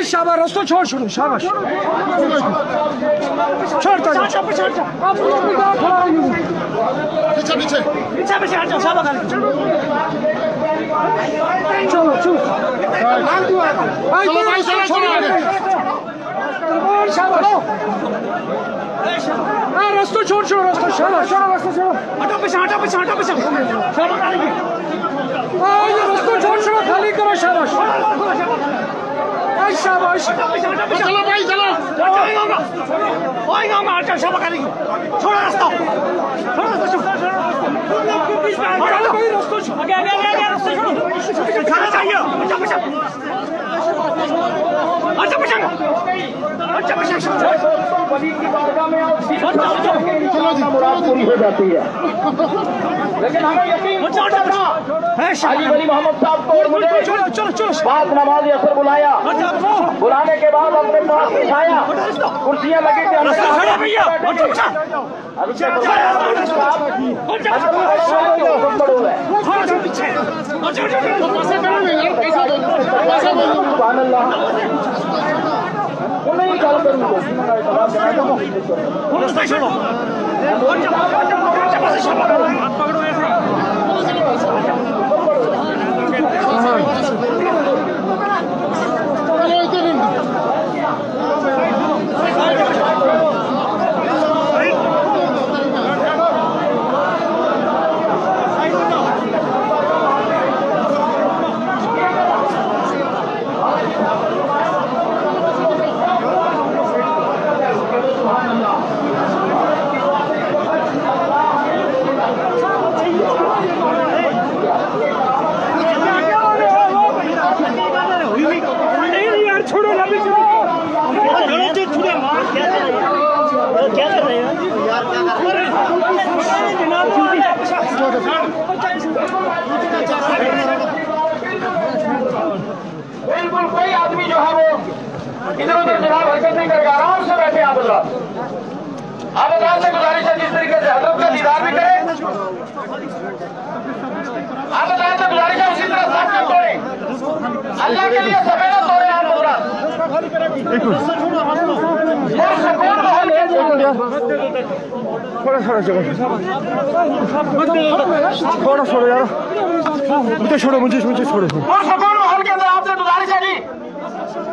शाबाश रास्ता छोड़ छोड़ो शाबाश छोड़ता पीछे पीछे पीछे पीछे हट जाओ शाबाश चलो चलो भाई चलो छोड़ो शाबाश रास्ता छोड़ छोड़ो रास्ता शाबाश रास्ता छोड़ो हटो पीछे हटो पीछे हटो पीछे शाबाश रास्ता छोड़ छोड़ो खाली करो शाबाश शाबाश चलो भाई चलो शाबाश करेंगे छोड़ो रास्ता पूरी हो जाती है लेकिन हमें यकीन हाजी वली मोहम्मद साहब को बाद नमाज असर बुलाया बुलाने के बाद हमने पास बिठाया कुर्सियां लगी थी नहीं कॉल करूंगा बिल्कुल कोई आदमी जो है वो इधर उधर जनाब हरकत नहीं करेगा आराम से बैठे आप हजरात से गुजारिश है जिस तरीके से हजरत का दीदार भी करें आप हजरात से गुजारिश है उसी तरह साथ में तोड़े अल्लाह के लिए सवेरा तोड़े आप हजरात थोड़ा छोड़ो यार मुझे छोड़ो मुझे छोड़ो के अंदर आपसे गुजारिश है जी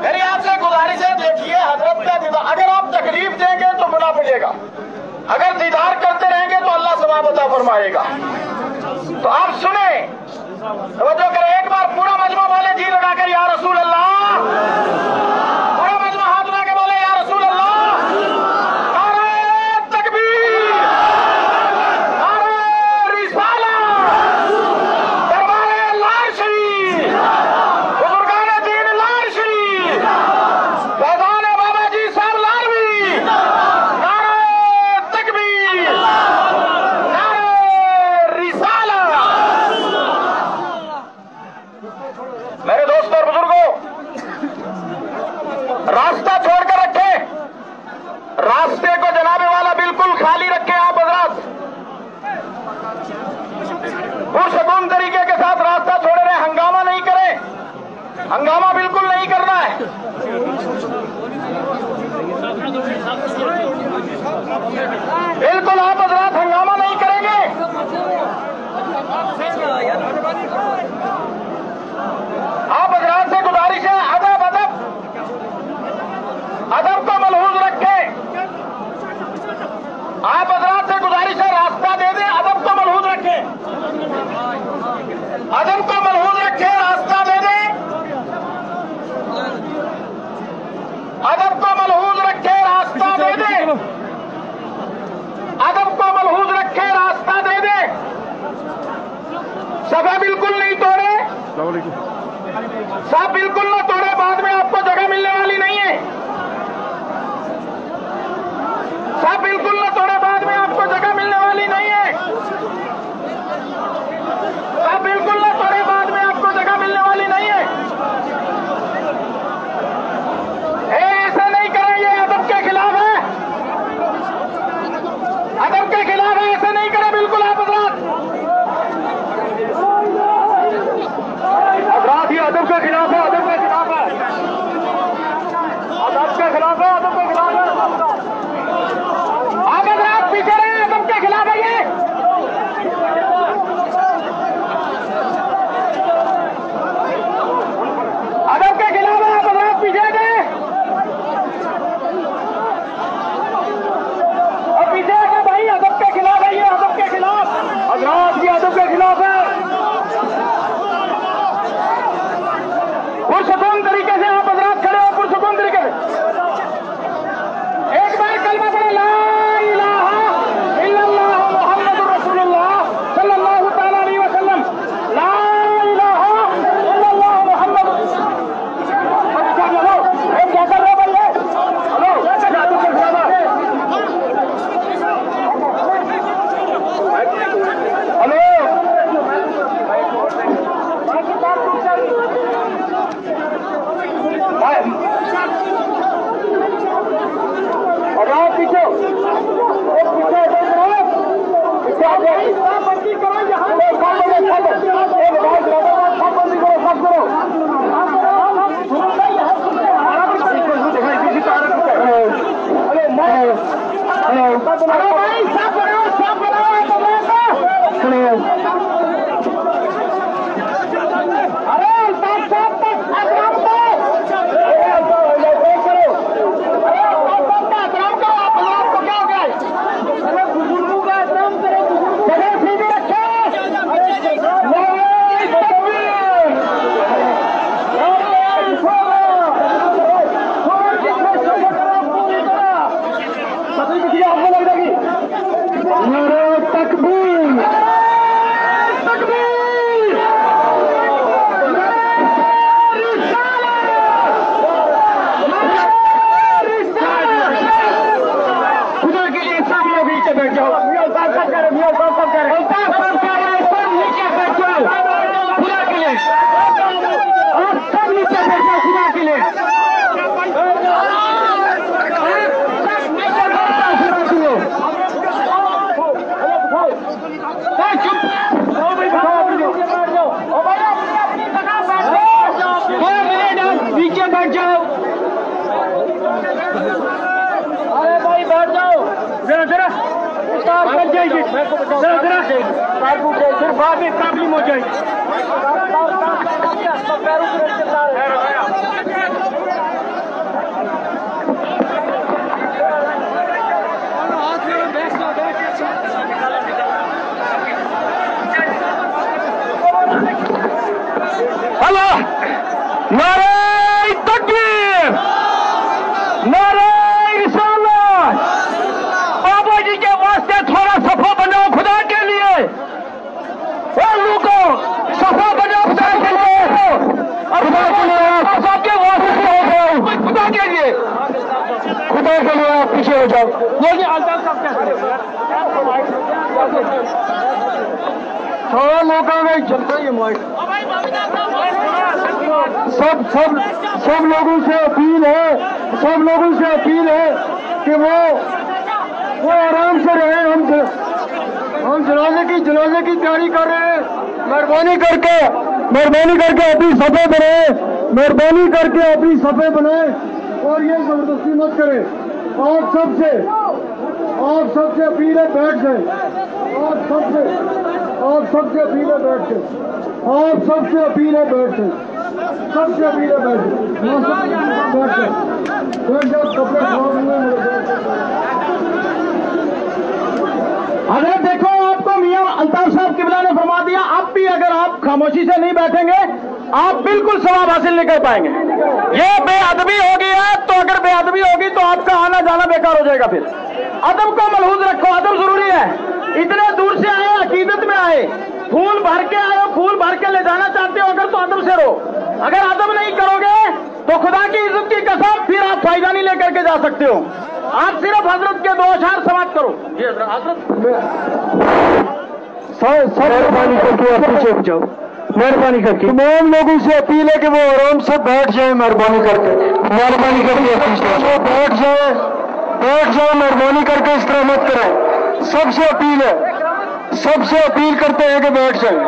मेरी आपसे गुजारिश है देखिए हजरत का दीदार अगर आप तकलीफ देंगे तो मुना मिलेगा अगर दीदार करते रहेंगे तो अल्लाह सवाब अता फरमाएगा तो आप सुने तवज्जो करें एक बार पूरा मजमा बोले जी लगाकर या रसूल अल्लाह पूरा मजमा हाथ लगा के बोले या रसूल अल्लाह नारे तकबीर नारे रिसाला दरबारे लाल शरीफ बुजुर्गाने दीन लाल शरीफ फैजाने बाबा जी साहब लालवी नारे तकबीर नारे रिसाला मेरे दोस्तों और बुजुर्गों रास्ता छोड़कर रखें रास्ते को जनाबे वाला बिल्कुल खाली रखें आप हजरात पुरसकून तरीके के साथ रास्ता छोड़ रहे हंगामा नहीं करें हंगामा बिल्कुल नहीं करना है बिल्कुल आप हजरात हंगामा नहीं करेंगे आप हजरात से गुजारिश है अदब अदब अदब को मलहूज रखें आप हजरात से गुजारिश है रास्ता दे दें अदब को मलहूज रखें अदब को मलहूज रखें रास्ता दे दें अदब को मलहूज रखें रास्ता दे दें अदब को मलहूज रखें रास्ता दे दें सभा बिल्कुल नहीं तोड़े सब बिल्कुल न तोड़े बाद में आपको जगह मिलने वाली नहीं है सब बिल्कुल न तोड़े बाद में आपको जगह मिलने वाली नहीं है پھر بعد میں پرابلم ہو جائے گی. اللہ نعرہ تکبیر، نعرہ رسالت. بابا جی کے واسطے تھوڑا صفا بناؤ خدا کے لیے. لوگوں صفا بناؤ خدا کے لیے، خدا کے لیے سب کے واسطے ہو جاؤ، خدا کے لیے، خدا کے لیے آپ پیچھے ہو جاؤ. سارا لوگوں میں چلتا یہ مائک. سب لوگوں سے اپیل ہے کہ وہ آرام سے رہیں. ہم جنازے کی تیاری کر رہے ہیں. مہربانی کر کے اپنی صفحے بنائیں اور یہ زبردستی مت کریں. آپ سب سے اپیل ہے بیٹھ جائیں. آپ سب سے اپیل ہے بیٹھ جائیں. اگر دیکھو آپ کو میاں الطاف صاحب قبلہ نے فرما دیا، اب بھی اگر آپ خاموشی سے نہیں بیٹھیں گے آپ بالکل ثواب حاصل نہیں کر پائیں گے. یہ بے ادبی ہوگی ہے، تو اگر بے ادبی ہوگی تو آپ کا آنا جانا بیکار ہو جائے گا. پھر ادب کو ملحوظ رکھو، ادب ضروری ہے. اتنے دور سے آئے، عقیدت میں آئے، پھول بھر کے آئے ہو، پھول بھر کے لے جانا چاہتے ہو اگر تو ادب سے رہو. اگر ادب نہیں کرو گے تو خدا کی عزت کی قسم پھر آپ فائدہ نہیں لے کر کے جا سکتے ہو. آپ صرف حضرت کے 2 اشعار سماعت کرو. مہربانی کر کے آپ پیچھے ہو جاؤ. مہربانی کر کے تمام لوگوں سے اپیل ہے کہ وہ آرام سے بیٹھ جائیں. مہربانی کر کے وہ بیٹھ جائیں. مہربانی کر کے اس طرح مت کریں. سب سے اپیل کرتے ہیں کہ بیٹھ جائیں.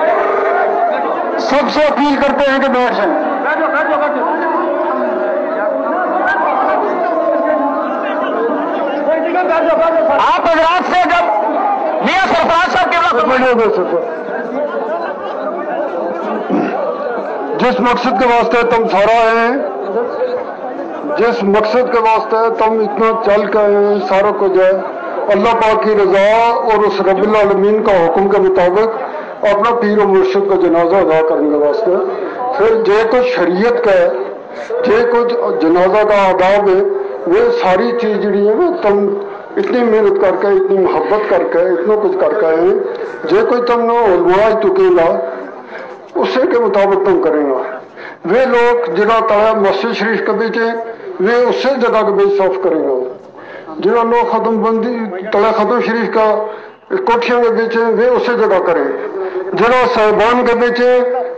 آپ حضرات سے جب میاں سرفراز صاحب کے جس مقصد کے واسطے تم سارا آئے ہیں، جس مقصد کے واسطے تم اتنا چل کے آئے ہیں، سارا کو جو ہے اللہ پاک کی رضا اور اس رب العالمین کا حکم کے مطابق اپنا پیر و مرشد کا جنازہ ادا کرنے کے واسطے، پھر جو کچھ شریعت کا ہے، جو کچھ جنازہ کا آداب ہے، وہ ساری چیز جڑی ہے وہ تم اتنی محنت کر کے، اتنی محبت کر کے، اتنا کچھ کر کے آئے ہیں. جو کوئی تم نے علماء چکے گا اسی کے مطابق تم کریں گا. وہ لوگ جنہاں تایا مسجد شریف کے بیچے وہ اسی جگہ کے بیچ صاف کریں گا. جنہاں لوگ ختم بندی تلا ختم شریف کا کوٹھیاں کے بیچے وہ اسی جگہ کریں. جنہاں صاحبان کے بیچے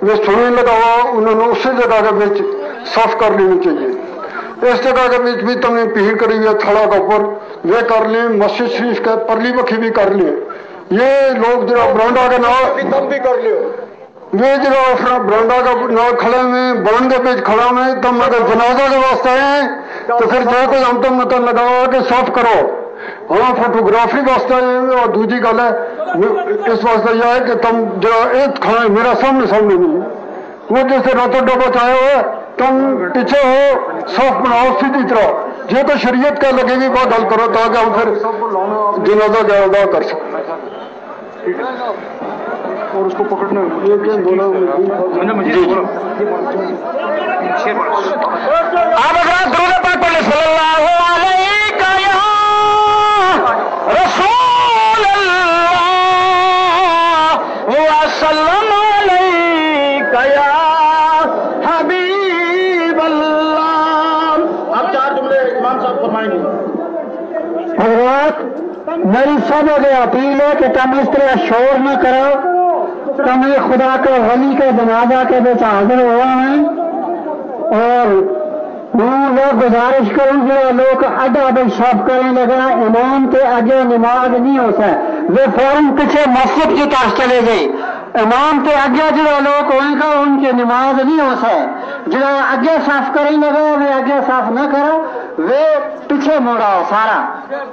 وہ سنیں لگا ہوا انہوں نے اسی جگہ کے بیچ صاف کر لینی چاہیے. اس جگہ کے بیچ بھی تم نے بھیڑ کری ہوئی ہے تھڑا کے اوپر وہ کر لیں. مسجد شریف کا پرلی بکھی بھی کر لیں. یہ لوگ جنہاں برانڈا کے نام تم بھی کر لیں. وہ جنہاں اپنا برانڈا کا نام کھڑے میں بان کے بیچ کھڑا میں تم اگر جنازہ کے واسطے ہیں تو پھر جو کوئی ہم تم مطلب لگا ہوا کہ صاف کرو. ہاں فوٹوگرافی واسطے ہیں. اور دوسری گل ہے اس واسطے یہ ہے کہ تم جو ایک کھڑے میرا سامنے نہیں وہ جیسے راتوں ڈبا چاہے ہو تم پیچھے ہو صاف بناؤ سیدھی طرح. جو تو شریعت کا لگے گی بات حل کرو تاکہ ہم پھر جنازہ ادا کر سکیں. اور اس کو پکڑنا آپ حضرات درود پاک پڑھ لیں. صلی اللہ علیہ رسول اللہ وسلم علیہ یا حبیب اللہ. آپ 4 جملے امام صاحب فرمائیں گے. حضرات میری سب سے اپیل ہے کہ تم اس طرح شور نہ کرو. تم خدا کے ولی کے جنازہ کے بیچ حاضر ہوا ہیں اور میں گزارش کروں کہ لوگ ادب صاف کریں لگا. امام کے آگے نماز نہیں ہوتا ہے. وہ فوراً پیچھے مسجد کی طرف چلے گئے. امام کے اگے جڑا لوگ ہوئے گا ان کی نماز نہیں ہو سکے، جڑا اگے صاف کریں لگا وہ اگے صاف نہ کرو وہ پیچھے موڑا سارا،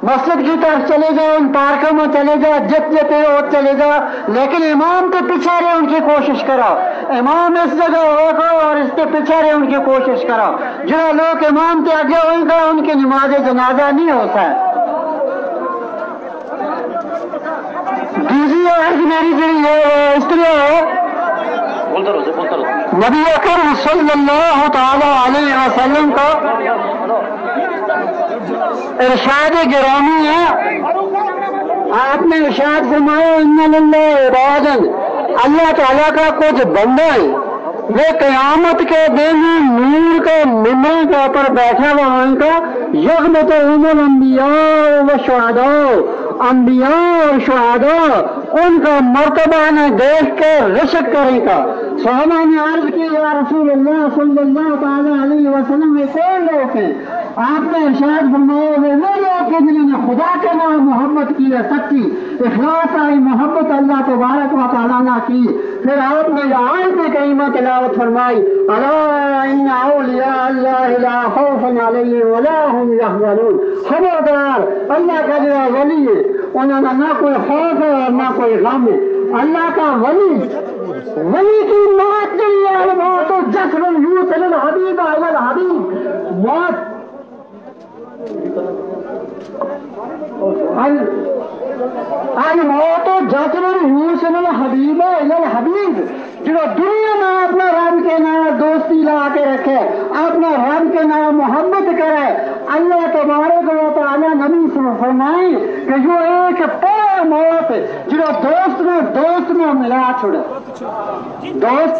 مسجد کی طرف چلے جاؤ، ان پارکوں میں چلے جاؤ، جتنے پہ ہو چلے جاؤ، لیکن امام کے پیچھے رہے ان کی کوشش کرو، امام اس جگہ ہوگا اور اس کے پیچھے رہے ان کی کوشش کرو، جڑا لوگ امام کے آگے ہوئے گا ان کی نماز جنازہ نہیں ہو سکے۔ دوسری عرض میری جڑی ہے اس طرح ہے، نبی اکرم صلی اللہ تعالی علیہ وسلم کا ارشاد گرامی ہے، آپ نے ارشاد فرمایا ان للہ عبادا، اللہ تعالیٰ کا کچھ بندہ ہے وہ قیامت کے دن نور کا ممبر کے اوپر بیٹھا ہوا ان کا یغبطہم الانبیاء والشہداء، انبیاء اور شہداء ان کا مرتبہ نے دیکھ کے رشک کرے گا۔ صحابہ نے عرض کی یا رسول اللہ صلی اللہ تعالی علیہ وسلم یہ کون لوگ ہیں؟ آپ نے ارشاد فرمایا وہ لوگ کے جنہوں نے خدا کے نام محبت کی ہے، سچی اخلاص آئی محبت اللہ تبارک و تعالیٰ نے کی۔ پھر آپ نے آیت کریمہ تلاوت فرمائی الا ان اولیاء اللہ لا خوف علیہم ولا هم یحزنون، خبردار اللہ کا جو ولی ہے انہوں نے نہ کوئی خوف ہے اور نہ کوئی غم ہے۔ اللہ کا ولی کی موت نہیں ہے، موت جسر یوصل الحبیب الی الحبیب، موت الموت جسر یوصل الحبیب الی الحبیب، جو دنیا میں اپنا رب کے نام دوستی لا کے رکھے، اپنا رب کے نام محبت کرے، اللہ تبارک و تعالی نبی فرمائیں کہ جو ایک پورا موت جو دوست نہ ملا چھڑے، دوست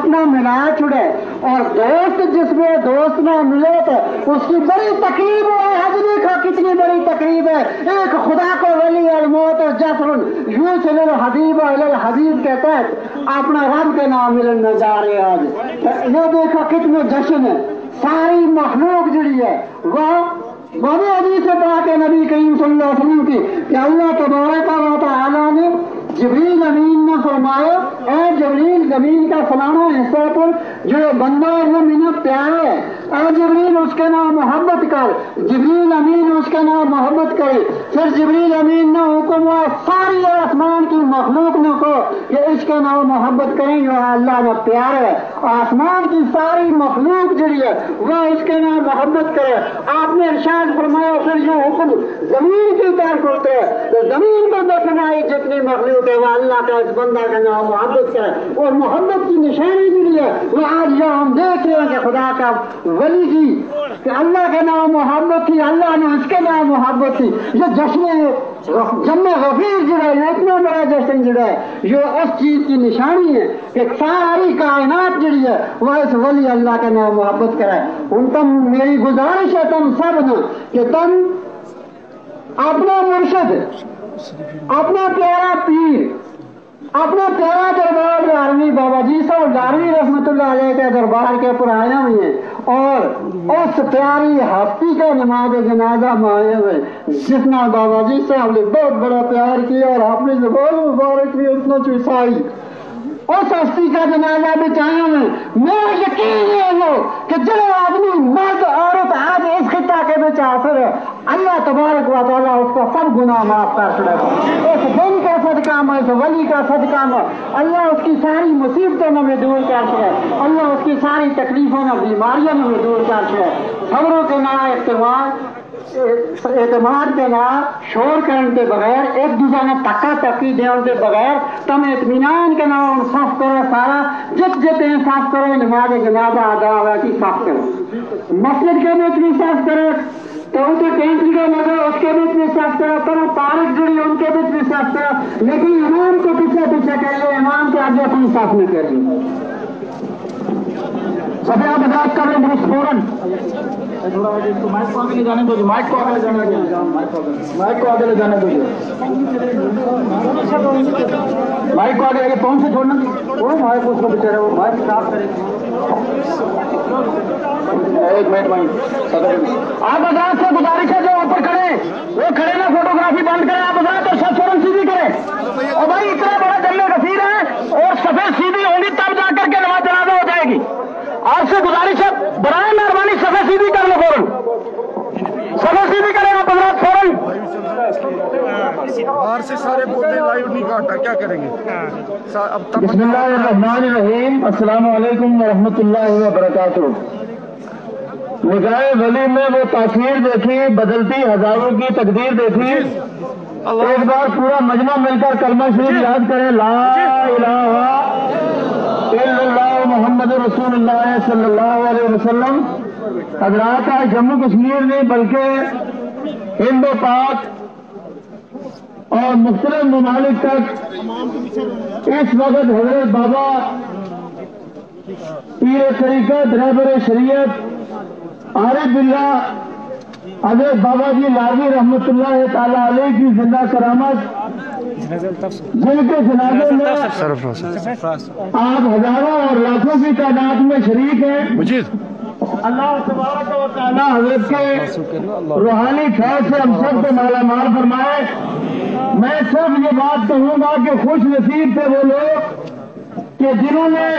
نہ ملا چھڑے، اور دوست جس میں دوست نہ ملے تو اس کی بڑی تقریب ہے، حج دیکھو کتنی بڑی تقریب ہے۔ ایک خدا کو ولی الموت جسر یوصل الحبیب الی الحبیب کے تحت اپنا رب کے نام ملنے جا رہے ہیں آج، یہ دیکھو کتنے جشن ہے، ساری مخلوق جڑی ہے وہ بھی حدیث پاک ہے نبی کریم صلی اللہ علیہ وسلم کی کہ اللہ تبارک و تعالیٰ نے جبریل امین نے فرمایا اے جبریل زمین کا فلانا حصہ پر جو بندہ ہے وہ میرا پیارا ہے، اے جبریل اس کے نام محبت کر، جبریل امین اس کے نام محبت کرے۔ پھر جبریل امین نے حکم ہوا ساری آسمان کی مخلوق نے کو کہ اس کے نام محبت کریں جو اللہ نے پیارا ہے، آسمان کی ساری مخلوق جڑی ہے وہ اس کے نام محبت کرے۔ آپ نے ارشاد فرمایا پھر جو حکم زمین کی طرف ہوتے ہے تو زمین کو دفنائی جتنی مخلوق ہے وہ اللہ کا اس بندہ کا نام محبت کرے، اور محبت کی نشانی بھی ہے وہ آج جو ہم دیکھ رہے ہیں کہ خدا کا ولی کی کہ اللہ کا نام محبت تھی، اللہ نے اس کے نام محبت تھی، یہ جشن جمع غفیر جو ہے یہ اتنا بڑا جشن جو ہے یہ اس چیز کی نشانی ہے کہ ساری کائنات جڑی ہے وہ اس ولی اللہ کا نام محبت کرے۔ ان تم میری گزارش ہے تم سب نے کہ تم اپنا مرشد، اپنا پیارا پیر، اپنا پیارا دربار لاروی بابا جی صاحب لاروی رحمت اللہ علیہ کے دربار کے اوپر آئے ہوئے ہیں، اور اس پیاری ہستی کا نماز جنازہ میں آئے ہوئے جس نے بابا جی صاحب نے بہت بڑا پیار کیا اور آپ نے زبان مبارک بھی اتنا چوسائی، اس ہستی کا جنازہ بھی چاہے ہوئے۔ میرا یقین ہے وہ کہ جو آدمی مرد عورت آج اس خطہ کے بچ آخر ہے اللہ تبارک و تعالیٰ اس کو سب گناہ معاف کر چھڑے گا، اس دن کا صدقہ میں اس ولی کا صدقہ میں اللہ اس کی ساری مصیبتوں میں دور کر چھڑے، اللہ اس کی ساری تکلیفوں میں بیماریوں میں دور کر چھڑے۔ خبروں کے نام اعتماد کے نام شور کرنے کے بغیر، ایک دوسرے نے تکا تکی دینے کے بغیر تم اطمینان کے نام صاف کرو، سارا جتنے صاف کرو، نماز جنازہ ادا ہوا کی صاف کرو، مسجد کے بیچ بھی صاف کرو، تو ان کے ٹینٹ جو لگا اس کے بیچ بھی صاف کرو، تو پارک جڑی ان کے بیچ بھی صاف کرو، لیکن امام کو پیچھے پیچھے کر لو، امام کے آگے اپنی صاف نہیں کر لو۔ سب آپ بات کر رہے ہیں فوراً مائک کو آگے لے جانے دو، مائک کو آگے لے جانے دو، مائک کو آگے لے جانے دو، مائک کو آگے لے کے پاؤں سے چھوڑنا وہ مائک اس کو بچے وہ مائک صاف کرے۔ ایک منٹ آپ حضرات سے گزارش ہے جو اوپر کھڑے وہ کھڑے نا فوٹوگرافی بند کریں، آپ حضرات تو سب فوراً سیدھی کریں، اور بھائی اتنا بڑا جمع کثیر ہے اور सफेद सीधी होंगी तब जाकर के नमाज जनाजा हो जाएगी। आपसे गुजारिश है, बराए मेहरबानी सफेद सीधी कर लो फौरन, सफेद सीधी करेगा पंद्रह फौरन। बाहर से सारे बोलते लाइव नहीं काटा, क्या करेंगे अब तक। बिस्मिल्लाहिर्रहमानिर्रहीम, अस्सलाम वालेकुम वरहमतुल्लाहि वबरकातुह। निगाहे वली में वो तासीर देखी, बदलती हजारों की तकदीर देखी। एक बार पूरा मजमा मिलकर कलमा शरीफ याद करें, ला इलाहा इल्लल्लाह मुहम्मद रसूलुल्लाह सल्लल्लाहु अलैहि वसल्लम। हजरात, आज जम्मू कश्मीर नहीं बल्कि हिंद पाक और मुख्तलिफ ममालिक तक इस वक्त हजरत बाबा पीर तरीक़त रहबर शरीयत आरिफ बिल्लाह हजरत बाबा जी लावी रहमतुल्लाह ताला अलैह की जिंदा करामत, जिनके जनाजे में आप हजारों और लाखों की तादाद में शरीक हैं। अल्लाह तबारक व तआला हजरत के रूहानी खैर से हम सब को माला माल फरमाए। मैं सिर्फ ये बात कहूंगा कि खुश नसीब थे वो लोग कि जिन्होंने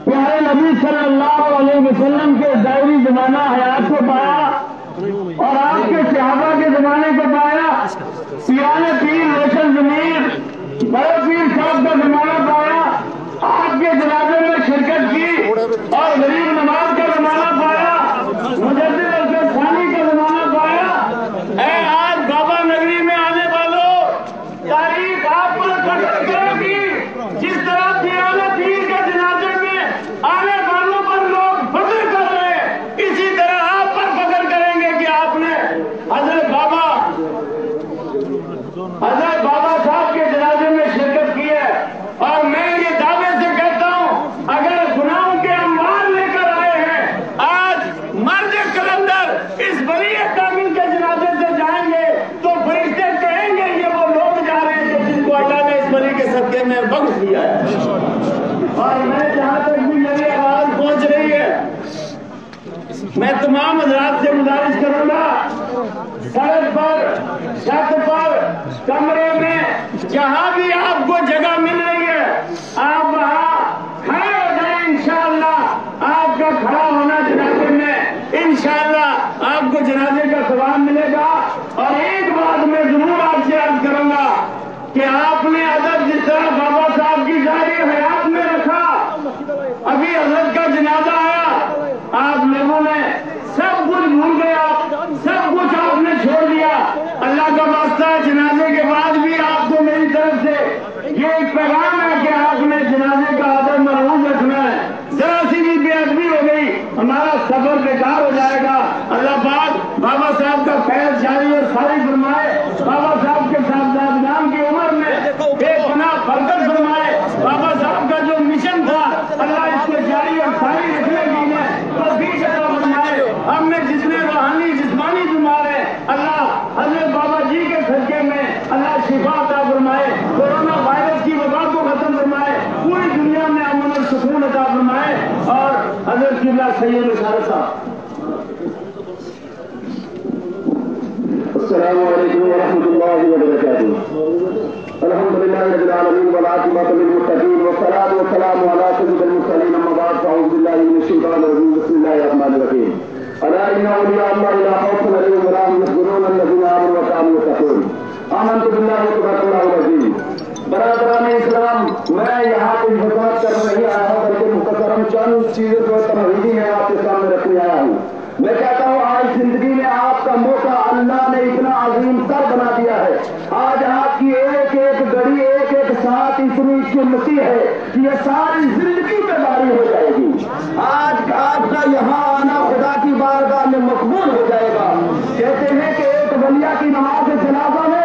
प्यारे नबी सल्लल्लाहु अलैहि वसल्लम के दायरी जमाना हयात को पाया और आपके सहाबा के जमाने को पाया। पियाने पीर रोशन जमीर बड़े पीर साहब का जमाना पाया, आपके जनाजे में शिरकत की और गरीब नवाज का जमाना पाया, मुजद्दिद अरशद थानी का जमाना पाया। ऐ आज बाबा नगरी में आने वालों, तारीख आप पर फख्र करेगी। जिस तरह पियाने पीर के जनाजे में आने वालों पर लोग फख्र कर रहे हैं, इसी तरह आप पर फख्र करेंगे कि आपने हजरत बाबा साहब के जनाजे में शिरकत की है। और मैं ये दावे से कहता हूं, अगर गुनाहों के अम्बार लेकर आए हैं, आज मर्द कलंदर इस वली कामिल के जनाजे से जाएंगे तो फरिश्ते कहेंगे ये वो लोग जा रहे हैं जिनको अल्लाह ने इस वली के सदके में बख्श दिया है। और मैं जहां तक भी मेरी आवाज पहुंच रही है, मैं तमाम हजरात से गुजारिश करूंगा, सड़क पर, छत पर, कमरे में, जहां भी आपको जगह मिल रही है, आप वहां खड़े हो जाए। इंशाअल्लाह आपका खड़ा होना जनाजे में इंशाअल्लाह आपको जनाजे का सवाब मिलेगा। और एक बात मैं जरूर आपसे अर्ज करूंगा कि आपने अदब जिस तरह बाबा साहब की जारी हयात में रखा, अभी हजरत का जनाजा आया, आप लोगों ने सब कुछ भूल गया, सब कुछ आपने छोड़ दिया। अल्लाह का वास्ता है, जनाजे के बाद भी आपको मेरी तरफ से ये एक पैगाम है कि आपने जनाजे का आदर मरहूम रखना है। जरा सी भी बेअदबी हो गई, हमारा सफर बेकार हो जाएगा। अल्लाह पाक बाबा साहब का फैज जारी और सारी फरमाए, बाबा साहब के साहबजादगान की उम्र में बेपनाह बरकत फरमाए। बाबा साहब का जो मिशन था, अल्लाह इसको जारी और सारी रखने की तौफीक अता फरमाए। हमने जितने रूहानी जिस्मानी बीमार है, अल्लाह हजरत बाबा जी के सदके में अल्लाह शिफा अता फरमाए, कोरोना वायरस की वबा को खत्म फरमाए, पूरी दुनिया में अमन और सुकून अता फरमाए। और हजरत किबला सैयद इशारत साहब। अस्सलामु अलैकुम वरहमतुल्लाहि वबरकातुहू। अल्हम्दुलिल्लाहि रब्बिल आलमीन वल आक़िबतु लिल मुत्तक़ीन वस्सलातु वस्सलामु अला सय्यिदिल मुरसलीन अम्मा बाद फ़अऊज़ु बिल्लाहि मिनश शैतानिर रजीम बिस्मिल्लाहिर रहमानिर रहीम। अला इन्ना औलिया अल्लाहि ला खौफुन अलैहिम व ला हुम यहज़नून अल्लज़ीना आमनू व कानू यत्तक़ून। आमनतु बिल्लाहि व तवक्कलतु अलैहि। बरादरान इस्लाम, मैं यहाँ कोई वज़ाहत करने नहीं आया हूँ, बल्कि मुख्तसरन चंद चीज़ों को तमहीदी में आपके सामने रखने आया हूँ। मैं कहता हूँ, आज जिंदगी में आपका मौका अल्लाह ने इतना अजीम तर बना दिया है। आज आपकी एक एक घड़ी, एक एक साथ इतनी कीमती है कि ये सारी जिंदगी पे बारी हो जाएगी। आज आपका यहाँ आना खुदा की बारगाह में मकबूल हो जाएगा। कहते हैं कि एक वलिया की नमाज जनाजा में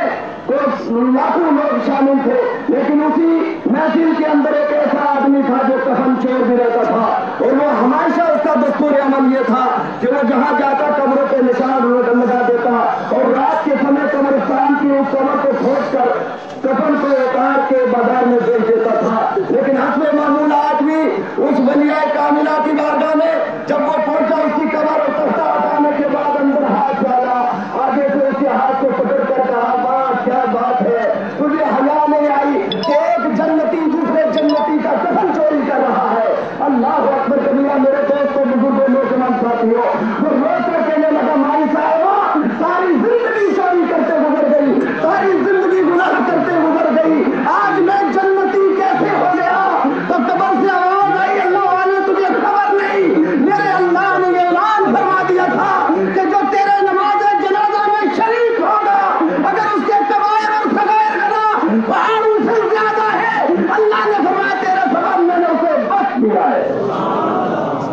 तो लाखों लोग शामिल थे, लेकिन उसी महफिल के अंदर एक ऐसा आदमी था जो कफन चोर भी रहता था। और वो हमेशा उसका दस्तूर अमल ये था कि वो जहाँ जाता कब्रों पे निशान लगा देता और रात के समय कब्रिस्तान की उस कब्र को खोद कर कफन को उतार के बाजार में बेच देता था। लेकिन हस्बे मामूल आज भी उस वलिया कामिला की बारगाह में जब वो पहुंचा, उसकी कब्र और तख्ता हटाने के बाद अंदर हाथ डाला, आगे से उसके हाथ को पकड़ कर कहा, क्या बात है, तुझे हया नहीं आई? एक जन्नती दूसरे जन्नत کرتی ہو. وہ رو کر کہنے لگا مائی صاحبہ ساری زندگی چوری کرتے گزر گئی, ساری زندگی گناہ کرتے گزر گئی, آج میں جنتی کیسے ہو گیا. تو قبر سے آواز آئی اللہ والے تجھے خبر نہیں, میرے اللہ نے یہ اعلان فرما دیا تھا کہ جو تیرے نماز جنازہ میں شریک ہوگا اگر اس کے کبائر اور صغائر گناہ پہاڑوں سے زیادہ ہے, اللہ نے فرمایا تیرا ثواب میں نے اسے بخش دیا ہے.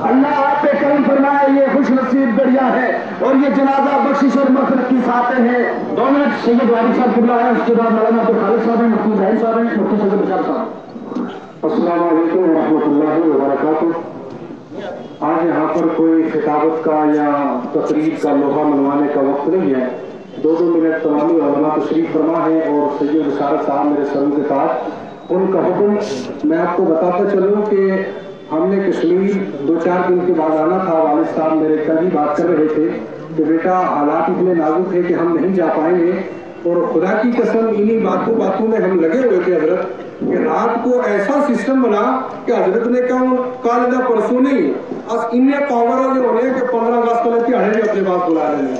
اللہ آپ پہ کرم فرمائے, یہ خوش نصیب دریا ہے اور یہ جنازہ بخشش اور مغفرت کی ساتھ ہے. 2 منٹ سید والی صاحب قبلہ ہے, اس کے بعد مولانا عبدالخالق صاحب ہیں, مفتی ظاہر صاحب ہیں, مفتی سید بشار صاحب. السلام علیکم ورحمۃ اللہ وبرکاتہ. آج یہاں پر کوئی خطابت کا یا تقریر کا لوہا منوانے کا وقت نہیں ہے. 2 منٹ تمامی علماء تشریف فرما ہے اور سید بشارت صاحب میرے سروں کے ساتھ. ان کا حکم میں آپ کو بتاتا چلوں کہ ہم نے کشمیر 2-4 دن کے بعد آنا تھا. والد صاحب میرے کل ہی بات کر رہے تھے کہ بیٹا حالات اتنے نازک تھے کہ ہم نہیں جا پائیں گے, اور خدا کی قسم انہی باتوں میں ہم لگے ہوئے تھے حضرت کہ رات کو ایسا سسٹم بنا کہ حضرت نے کل دا پرسوں نہیں اس انہیں پاور جو ہونے کہ 15 اگست والے تہاڑے بھی اپنے پاس بلا رہے ہیں.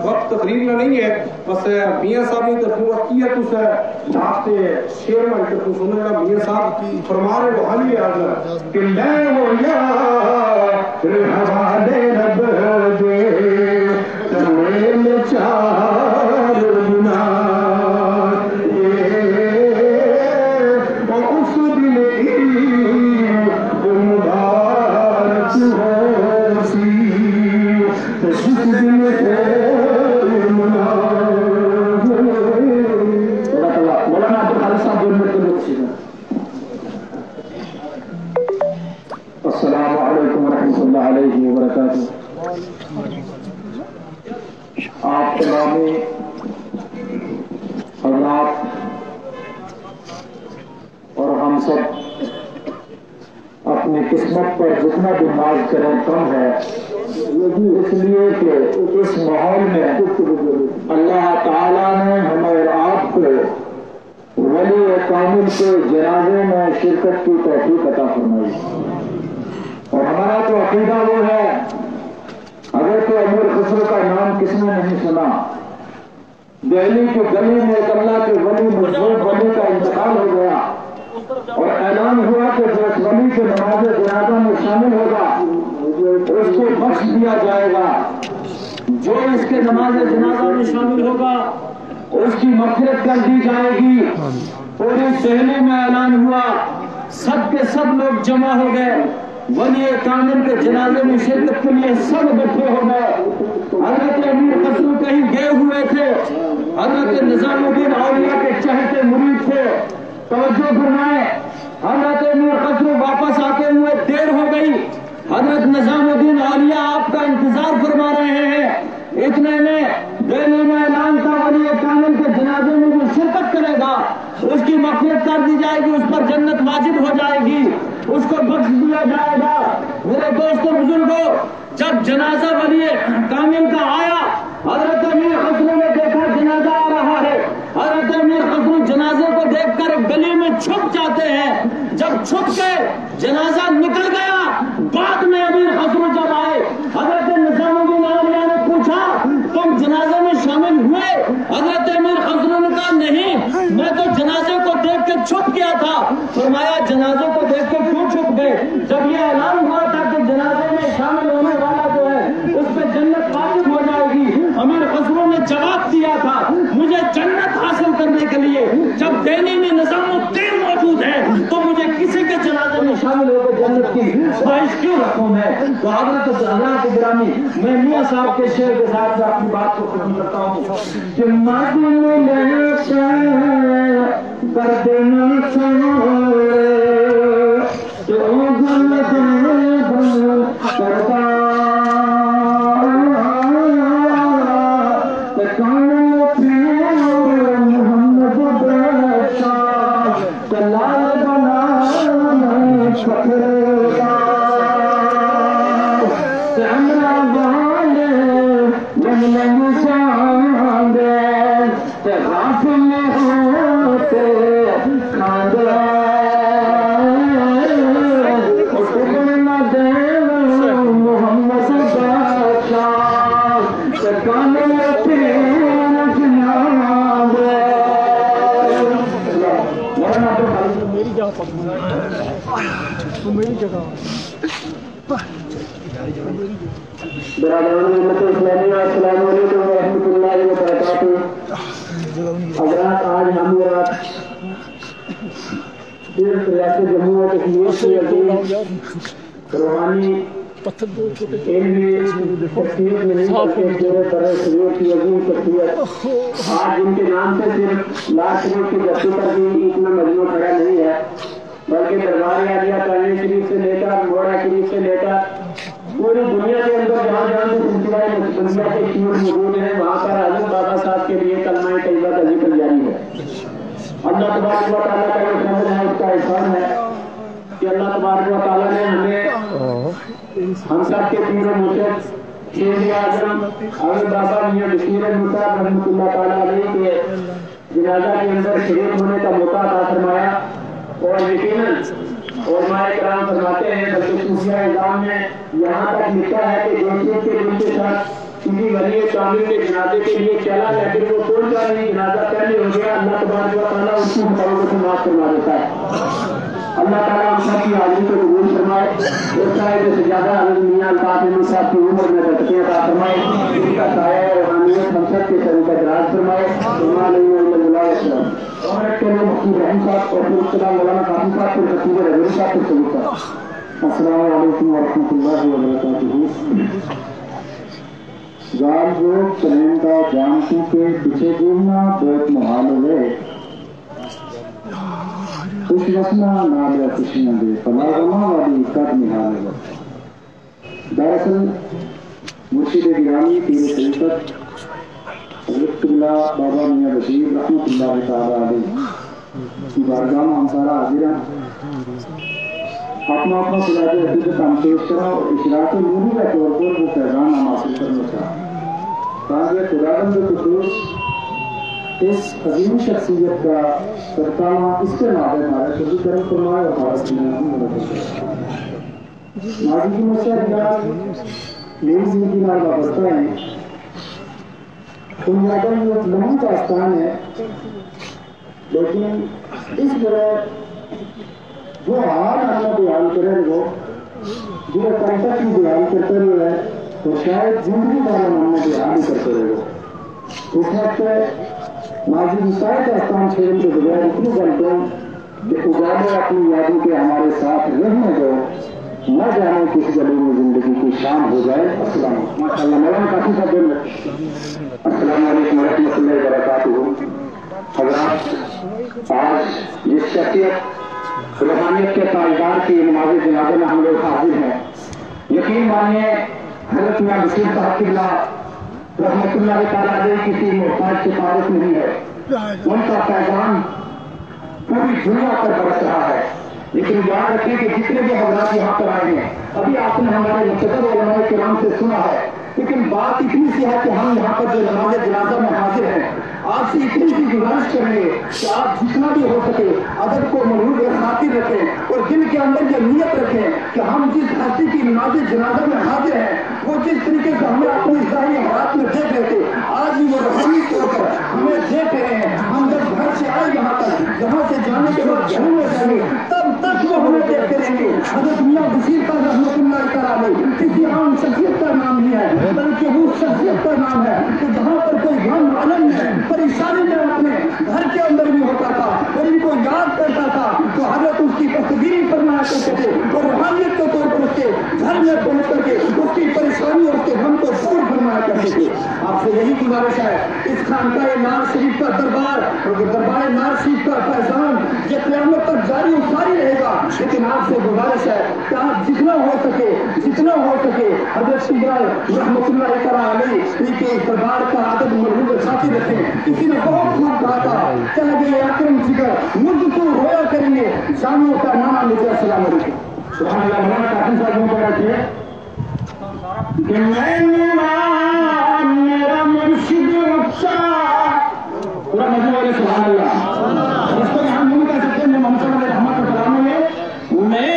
وقت تقریر میں نہیں ہے, بس میاں صاحب کی طرف کیا تو لاسٹ شیر میں طرف سننے کا میاں صاحب فرما رہے روحانی حضرت کہ میں ہو یا حوالے رب دے تمہیں چار گنا اس دن مبارک ہو سی جس دن مولانا عبدالخالق صاحب 2 منٹ کے لیے. السلام علیکم ورحمۃ اللہ علیہ وبرکاتہ. آپ تمامی حضرات اور ہم سب اپنی قسمت پر جتنا بھی ناز کریں کم ہے, اس لیے کہ اس ماحول میں اللہ تعالیٰ نے ہمیں اور آپ کو ولی کامل کے جنازے میں شرکت کی توفیق عطا فرمائی. اور ہمارا تو عقیدہ وہ ہے, اگر تو امیر خسرو کا نام کس نے نہیں سنا, دہلی کی گلی میں ایک اللہ کے ولی مضبوط ولی کا انتقال ہو گیا اور اعلان ہوا کہ جو اس ولی کے نماز جنازہ میں شامل ہوگا اس کو بخش دیا جائے گا. جو اس کے نماز جنازہ میں شامل ہوگا اس کی مغفرت کر دی جائے گی. پوری دہلی میں اعلان ہوا, سب کے سب لوگ جمع ہو گئے, ولی کامل کے جنازے میں شرکت کے لیے سب اکٹھے ہو گئے. حضرت امیر خسرو کہیں گئے ہوئے تھے, حضرت نظام الدین اولیاء کے چہتے مرید تھے. توجہ فرمائیں, حضرت امیر خسرو واپس آتے ہوئے دیر ہو گئی, حضرت نظام الدین اولیاء آپ کا انتظار فرما رہے ہیں. اتنے میں دہلی میں اعلان تھا ولی کامل کے جنازے میں جو شرکت کرے گا اس کی مغفرت کر دی جائے گی, اس پر جنت واجب ہو جائے گی, اس کو بخش دیا جائے گا. میرے دوستوں بزرگوں, جب جنازہ ولی کامل کا آیا, حضرت امیر خسرو نے دیکھا جنازہ آ رہا ہے. حضرت امیر خسرو جنازے کو دیکھ کر گلی میں چھپ جاتے ہیں. جب چھپ کے جنازہ نکل گیا, بعد میں امیر خسرو جب آئے, حضرت نظام الدین اولیاء نے پوچھا تم جنازے میں شامل ہوئے؟ حضرت امیر خسرو نے کہا نہیں, میں تو جنازے کو دیکھ کے چھپ گیا تھا. فرمایا جنازے کو دیکھ کے کیوں چھپ گئے؟ جب یہ اعلان ہوا تھا کہ جنازے میں شامل ہونے والا جو ہے اس پہ جنت واجب ہو جائے گی, امیر خسرو نے جواب دیا تھا مجھے جنت حاصل کرنے کے لیے جب دہلی میں نظام الدین موجود ہے تو مجھے کسی کے جنازے میں شامل ہو کر جنت کی خواہش کیوں رکھوں میں. تو حضرت اللہ کے گرامی, میں میاں صاحب کے شعر کے ساتھ اپنی بات کو ختم کرتا ہوں کہ अस्सलाम वालेकुम रहमतुल्लाहि व बरकातुहू। हज़रात, आज हम सिर्फ रियासत जम्मू और कश्मीर की रूहानी शख्सियत में नहीं बल्कि पूरे तरह शरीयत की अजीम शख्सियत आज इनके नाम से सिर्फ लाल शरीफ की धरती पर भी इतना मजमू खड़ा नहीं है, बल्कि दरबार आलिया कानी शरीफ से लेकर मोड़ा शरीफ से लेकर पूरी दुनिया के अंदर जहाँ जहाँ से सिलसिला नक्शबंदिया के शीर मौजूद हैं वहाँ पर आजम बाबा साहब के लिए कलमा तैयबा का जिक्र जारी है। अल्लाह तबारक व तआला का ये फजल है, उसका एहसान है कि अल्लाह तबारक व तआला ने हमें हम सब के पीर मुर्शिद शेर आजम आजम बाबा मियां बशीर मुसा रहमतुल्लाह तआला अलैह के जनाजा के अंदर शरीक होने का मौका अता फरमाया। और यकीनन उलमाए किराम फरमाते हैं, बल्कि सूफिया इज़ाम में यहाँ तक लिखा है कि जो शख्स के दिल के साथ किसी वली कामिल के जनाजे के लिए चला लेकिन वो पहुंचा नहीं, जनाजा पहले हो गया, अल्लाह तबारक व तआला उसकी मुताबिक से माफ करवा देता है। अल्लाह ताला हम सब की हाजिरी को कबूल फरमाए। एक साहिब से ज्यादा हज़रत मियां अल्ताफ साहब की उम्र में बरकतें अता फरमाए, इनका साया और रूहानियत हम सब के सर पर दराज फरमाए। और एक के लिए मुफ्ती रहम साहब और फिर उसके बाद मौलाना काफी साहब फिर खतीब रजवी साहब फिर सलीम साहब। अस्सलाम वालेकुम व रहमतुल्लाहि व बरकातुहू। जाल जो चलेंदा जानती के पीछे गिरना बहुत मुहाल है, खुश रखना नाले खुशियां दे फलागमा वाली कद निहाल है। दरअसल मुर्शिद गिरामी पीर तरीक़त क़िबला बाबा मियां बशीर रहमतुल्लाहि तआला अलैह की बारगाह में हम सारा हाजिर हैं। अपना अपना खिलाफ हकीकत हम पेश करा और इशराक नूरी के तौर पर वो पैगाम हम हासिल करना चाहते हैं ताकि खुदाबंद खुसूस इस अजीम शख्सियत का सरताना इसके नादे हमारे सभी तरफ फरमाए और भारत में मदद करे। माजी की मसला मेरी जिंदगी नाल वाबस्ता है। दुनियादा में एक लम्हा का स्थान है, लेकिन इस तरह वो हाल हमें बयान करे वो जो कंटेक्ट में बयान करते हुए तो शायद जिंदगी का हमें बयान करते रहे। इस वक्त माजी मुसाइद आस्थान छोड़ने के बगैर इतनी गलतों कि उजाले अपनी यादों के हमारे साथ रहने दो, न जाने किस गली में जिंदगी की शाम हो जाए। अस्सलाम माशाअल्लाह मौलाना काफी साहब अस्सलाम वालेकुम व रहमतुल्लाहि व बरकातुहू। हज़रात, आज जिस शख्सियत रूहानियत के ताजदार की नमाज़ जनाज़े में हम लोग हाजिर हैं, यकीन मानिए हज़रत मियां बशीर साहब क़िबला रहमतुल्लाहि तआला अलैह किसी मोहताज से तारुफ नहीं है। उनका पैगाम पूरी दुनिया पर बरस रहा है। लेकिन याद रखें कि जितने भी हज़रात यहाँ पर आए हैं, अभी आपने हमारे मुक़द्दर उलमाए किराम से सुना है, लेकिन बात इतनी सी है कि हम यहाँ पर जो नमाज़ जनाज़ा में हाजिर हैं, आपसे इतनी सी गुजारिश करेंगे कि आप जितना भी हो सके अदब को मौजूद खातिर रखें और दिल के अंदर ये नियत रखें कि हम जिस हस्ती की नमाज़ जनाज़ा में हाजिर हैं वो जिस तरीके से हमें अपनी ज़ाहिरी हालात में देख रहे थे, आज भी वो रूहानी तौर पर हमें देख रहे हैं। हम जब घर से आए यहाँ तक, यहाँ से जाने के बाद घर में जाएंगे, तब तक वो हमें देखते रहेंगे। हज़रत मियां बशीर साहब रहमतुल्लाहि तआला अलैह किसी आम शख्सियत का नाम नहीं है, बल्कि वो शख्सियत का नाम है कि जहाँ पर कोई गम अलम में परेशानी में अपने घर के अंदर भी होता था और इनको याद करता था तो हज़रत उसकी तस्वीर फरमाया करते थे और रूहानियत के तौर पर उसके घर में पहुँच करके उसकी परेशानी और उसके गम को दूर फरमाया करते थे। आपसे यही गुजारिश है, इस खानकाह नाज शरीफ का दरबार और दरबार नाज शरीफ का फैजान ये क़यामत तक जारी और सारी रहेगा। लेकिन आपसे गुजारिश है कि आप जितना हो सके हज़रत शिबराल रहमतुल्लाहि तआला अलैह इनके इस दरबार का आदत मौजूद साथी रखें। किसी ने बहुत खूब कहा था, कह गए अकरम जिगर मुझ को रोया करेंगे शामियों का नाम मुझे। अस्सलाम वालेकुम। सुभान अल्लाह। मौलाना काफी साहब को बैठे कि मेरा मुर्शिद रुखसा पूरा मजमू वाले सुभान अल्लाह। इसको हम नहीं कह सकते मोहम्मद सल्लल्लाहु अलैहि वसल्लम के कलाम में मैं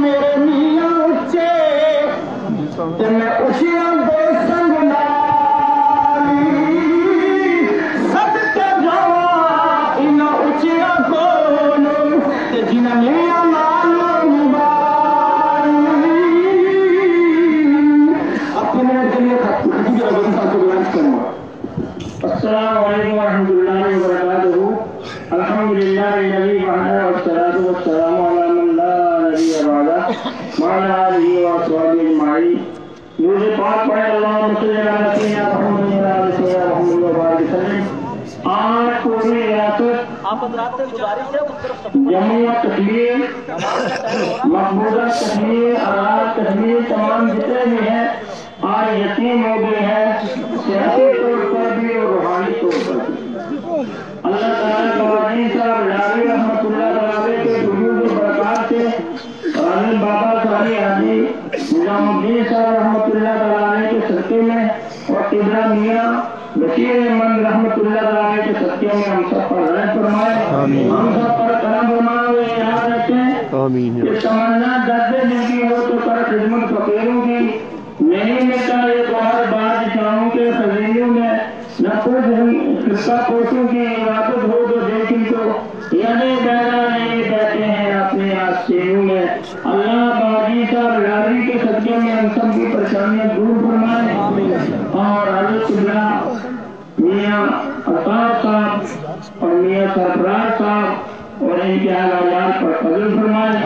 मेरे मियां उच्चे मैं उशियां दे संग नाली सब ते जावा इन उचिया को الذي وحده والصلاة والسلام على من لا نبي بعده وعلى آله وصحبه أجمعين. مجھے پاک پڑھے اللہم صلی علی سیدنا محمد وعلی سیدنا محمد وبارک وسلم. آج پوری ریاست جموں و کشمیر، مقبوضہ کشمیر، آزاد کشمیر تمام جتنے بھی ہیں آج یتیم ہو گئے ہیں، سیاسی طور پر بھی اور روحانی طور پر بھی. اللہ تعالیٰ قواجی صاحب لاوی رحمۃ اللہ علیہ کے وجود و برکات سے عالم بابا صاحب حاجی نظام الدین صاحب رحمۃ اللہ علیہ کے صدقے میں اور قبلہ میاں بشیر احمد رحمۃ اللہ علیہ کے صدقے میں ہم سب پر رحم فرمائے، ہم سب پر کرم فرمائے. یاد رکھیں کہ تمنا درد دل کی ہو تو کر خدمت فقیروں کی، نہیں ملتا یہ باہر بات شاہوں کے خزینوں میں، نہ خود فرقہ پوشوں کی عبادت ہو تو دیکھیں تو یعنی بینا نہیں بیٹھے ہیں اپنے آستینوں میں. اللہ باجی صاحب لاوی کے صدقے میں ہم سب کی پریشانیاں دور فرمائے اور حضرت قبلہ میاں الطاف صاحب اور میاں سرفراز صاحب اور ان کے حالات پر فضل فرمائے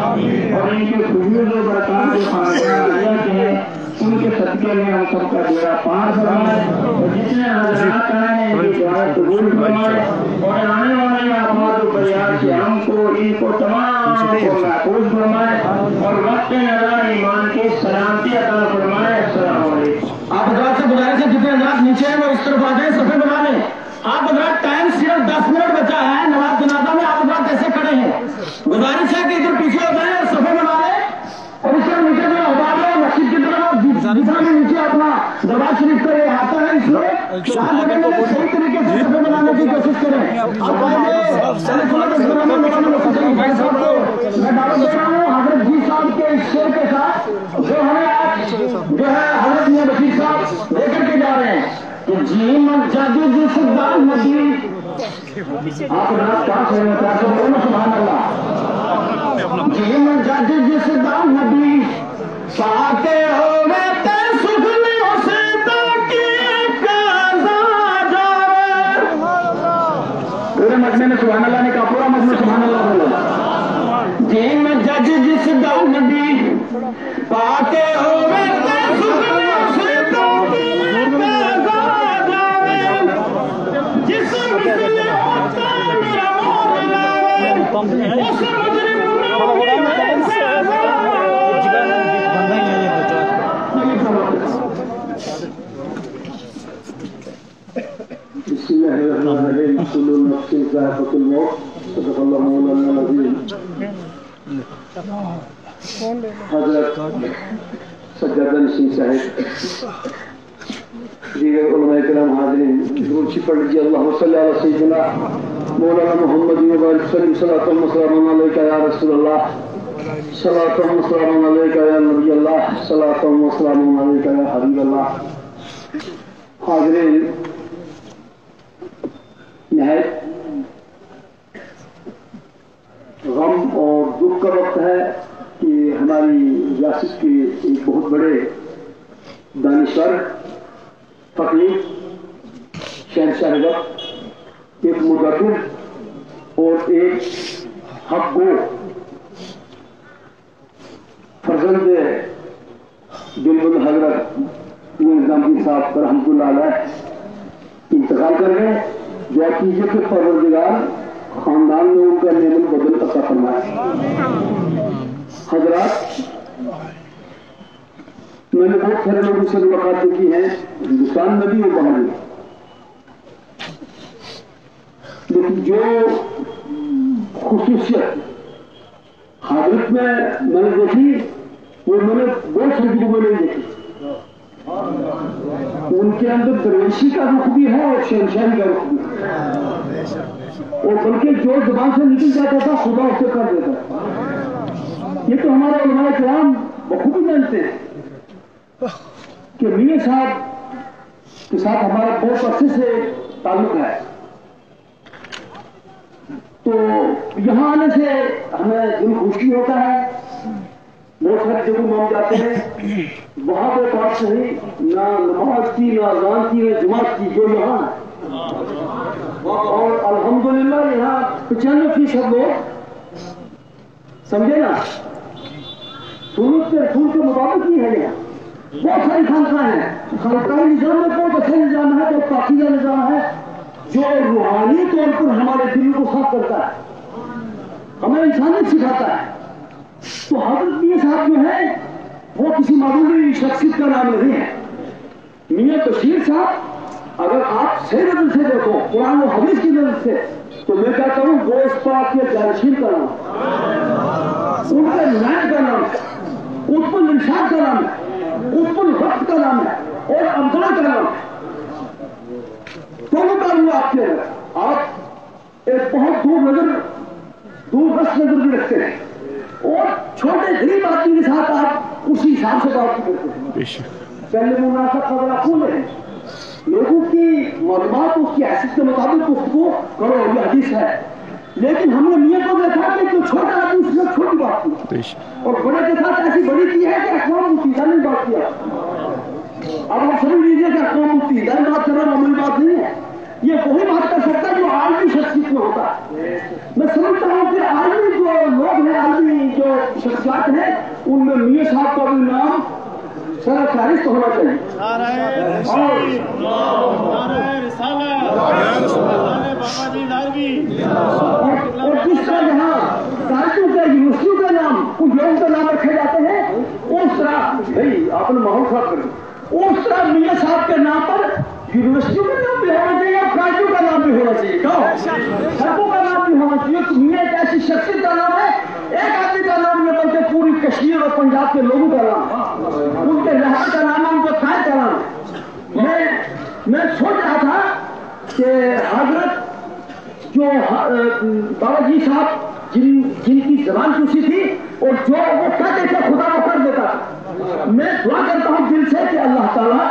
اور ان کے فضول و برکات جو خاندان کے ہیں ان کے صدقے میں ہم سب کا بیڑا پار فرمائے اور جتنے حضرات آئے ہیں ان کی دعا قبول فرمائے اور آنے والے آباد و بیان سے ہم کو ان کو تمام کو محفوظ فرمائے اور وقت نظر ایمان کی سلامتی عطا فرمائے. السلام علیکم. آپ حضرات سے گزارش ہے جتنے حضرات نیچے ہیں وہ اس طرف آ جائیں، صفحے بنا لیں. آپ حضرات ٹائم صرف 10 منٹ بچا ہے نماز جنازہ میں، آپ حضرات ایسے کھڑے ہیں. گزارش ہے کہ ادھر پیچھے ہو جائیں اور صفحے بنا لیں اور اس طرح نیچے جو احباب ہے مسجد کی طرف جتنا بھی نیچے اپنا دربار شریف کا یہ آتا ہے اس لیے چار جگہ میں صحیح طریقے سے صفحے بنانے کی کوشش کریں. اب میں دعوت دے رہا ہوں حضرت جی صاحب کے اس شعر کے ساتھ جو ہمیں آج جو ہے حضرت میاں بشیر صاحب لے کر کے جا رہے ہیں کہ جی من جادو جی سردار ندی. آپ رات کیا سہنا چاہتے ہو سبحان اللہ. جی من جادو جی سردار ندی پاتے ہو پورے مجمع میں سبحان اللہ نے کہا، پورا مجمع سبحان اللہ بولا. جی میں جج جس دم نبی پاتے ہو جس بسم الله الرحمن الرحيم. كل نفس ذائقة الموت. صدق الله مولانا العظيم. حضرت سجادہ نشین صاحب، دیگر علماء کرام حاضرین، درود شریف پڑھ لیجیے. اللہم صلی علی سیدنا مولانا محمد وبارک وسلم. صلاۃ و سلام علیک یا رسول اللہ، صلاۃ و سلام علیک یا نبی اللہ، صلاۃ و سلام علیک یا حبیب اللہ. حاضرین، نہایت غم اور دکھ کا وقت ہے کہ ہماری ریاست کے ایک بہت بڑے دانشور، فقیر، شہنشاہ وقت، ایک مدبر اور ایک حق گو فرزند دلبند حضرت نظام الدین صاحب رحمۃ اللہ علیہ انتقال کر گئے. جو عقیدے کے پروردگار خاندان میں ان کا نعمت بدل عطا فرمائے. حضرات، میں نے بہت سارے لوگوں سے ملاقاتیں کی ہیں ہندوستان میں بھی اور باہر بھی، لیکن جو خصوصیت حضرت میں نے دیکھی وہ میں نے بہت سی جگہوں میں نہیں دیکھی. ان کے اندر درویشی کا رخ بھی ہے اور شہنشاہی کا رخ بھی ہے، اور بلکہ جو زبان سے نکل جاتا تھا خدا اسے کر دیتا. یہ تو ہمارے علماء کرام بخوبی جانتے ہیں کہ میاں صاحب کے ساتھ ہمارا بہت عرصے سے تعلق ہے. تو یہاں آنے سے ہمیں دل خوشی ہوتا ہے. بہت ساری جگہوں میں ہم جاتے ہیں، وہاں پہ بات نہیں، نہ نماز کی، نہ اذان کی، نہ جماعت کی، جو یہاں ہے और अल्हम्दुलिल्लाह यहाँ 95% लोग समझे ना, सुन्नत के रसूल के मुताबिक ही है। यहाँ बहुत सारी खानकाएं हैं। खानकाई निजाम में बहुत अच्छा निजाम है, बहुत पाकीज़ा निजाम है जो रूहानी तौर पर हमारे दिल को साफ करता है, हमें इंसानियत सिखाता है। तो हजरत मियां साहब जो है वो किसी मामूली शख्सियत का नाम नहीं है। मियां बशीर साहब अगर आप सही नजर से देखो कुरान और हदीस की नजर से, तो मैं कहता हूँ वो इस पाक के जानशीन का नाम, उनके नायक का नाम, उत्पल इंसान का नाम है, उत्पल वक्त का नाम है और अमदला का नाम है। दोनों काम हुआ आपके अंदर। आप एक बहुत दूर दस नजर भी रखते हैं और छोटे गरीब आदमी के साथ आप उसी हिसाब से बात करते हैं। पहले मुनाफा खबर खून है, लोगों की मालूमात उसकी हैसियत के मुताबिक उसको करो, ये हदीस है। लेकिन हमने मियां को देखा कि जो छोटा आदमी उसने छोटी बात की और बड़े के साथ ऐसी बड़ी की है कि अक़वाम मुत्तहिदा ने बात किया। अब आप समझ लीजिए कि अक़वाम मुत्तहिदा ने बात करना मामूली बात नहीं है। ये वही बात कर सकता है जो आलमी शख्सियत में होता है। मैं समझता हूँ कि आलमी जो लोग हैं, आलमी जो शख्सियत हैं, उनमें मियां साहब का भी नाम सर फहरिस्त होना चाहिए। और जिस तरह यहाँ कायदों के यूनिवर्सिटी का नाम उन लोगों का नाम रखे जाते हैं, उस तरह भाई आपने माहौल खराब कर दिया, उस तरह मियां साहब के नाम पर यूनिवर्सिटियों का नाम भी होना चाहिए और कायदों का नाम भी होना चाहिए, सड़कों का नाम भी होना चाहिए। तो मियां एक ऐसी शख्सियत का नाम है, एक आदमी का नाम नहीं बल्कि पूरी कश्मीर और पंजाब के लोगों का नाम, उनके रहने का नाम है, उनके खाए का नाम है। मैं सोच रहा था कि हजरत जो बाबा जी साहब जिनकी जबान खुशी थी और जो वो कहते थे खुदा वो कर देता था, मैं दुआ करता हूँ दिल से कि अल्लाह ताला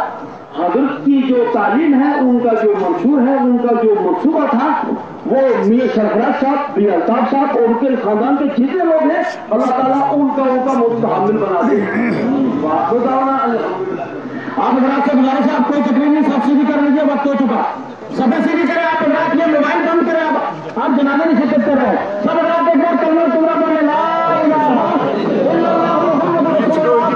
हजरत की जो तालीम है, उनका जो मंशूर है, उनका जो मनसूबा था, वो मियां सरफराज साहब, मियां अल्ताफ साहब और उनके खानदान के जितने लोग हैं, अल्लाह ताला उनका मुस्तहमिल बना दे। आप हजरात से गुजारिश है, आप कोई तकलीफ नहीं, सब सीधी कर लीजिए, वक्त हो चुका। सब सीधी करें, आप हजरात ये मोबाइल बंद करें, आप जनाजे में शिरकत कर रहे हैं। सब हजरात एक बार कलमा तुमरा बोले ला इलाहा इल्लल्लाह मुहम्मद रसूलुल्लाह,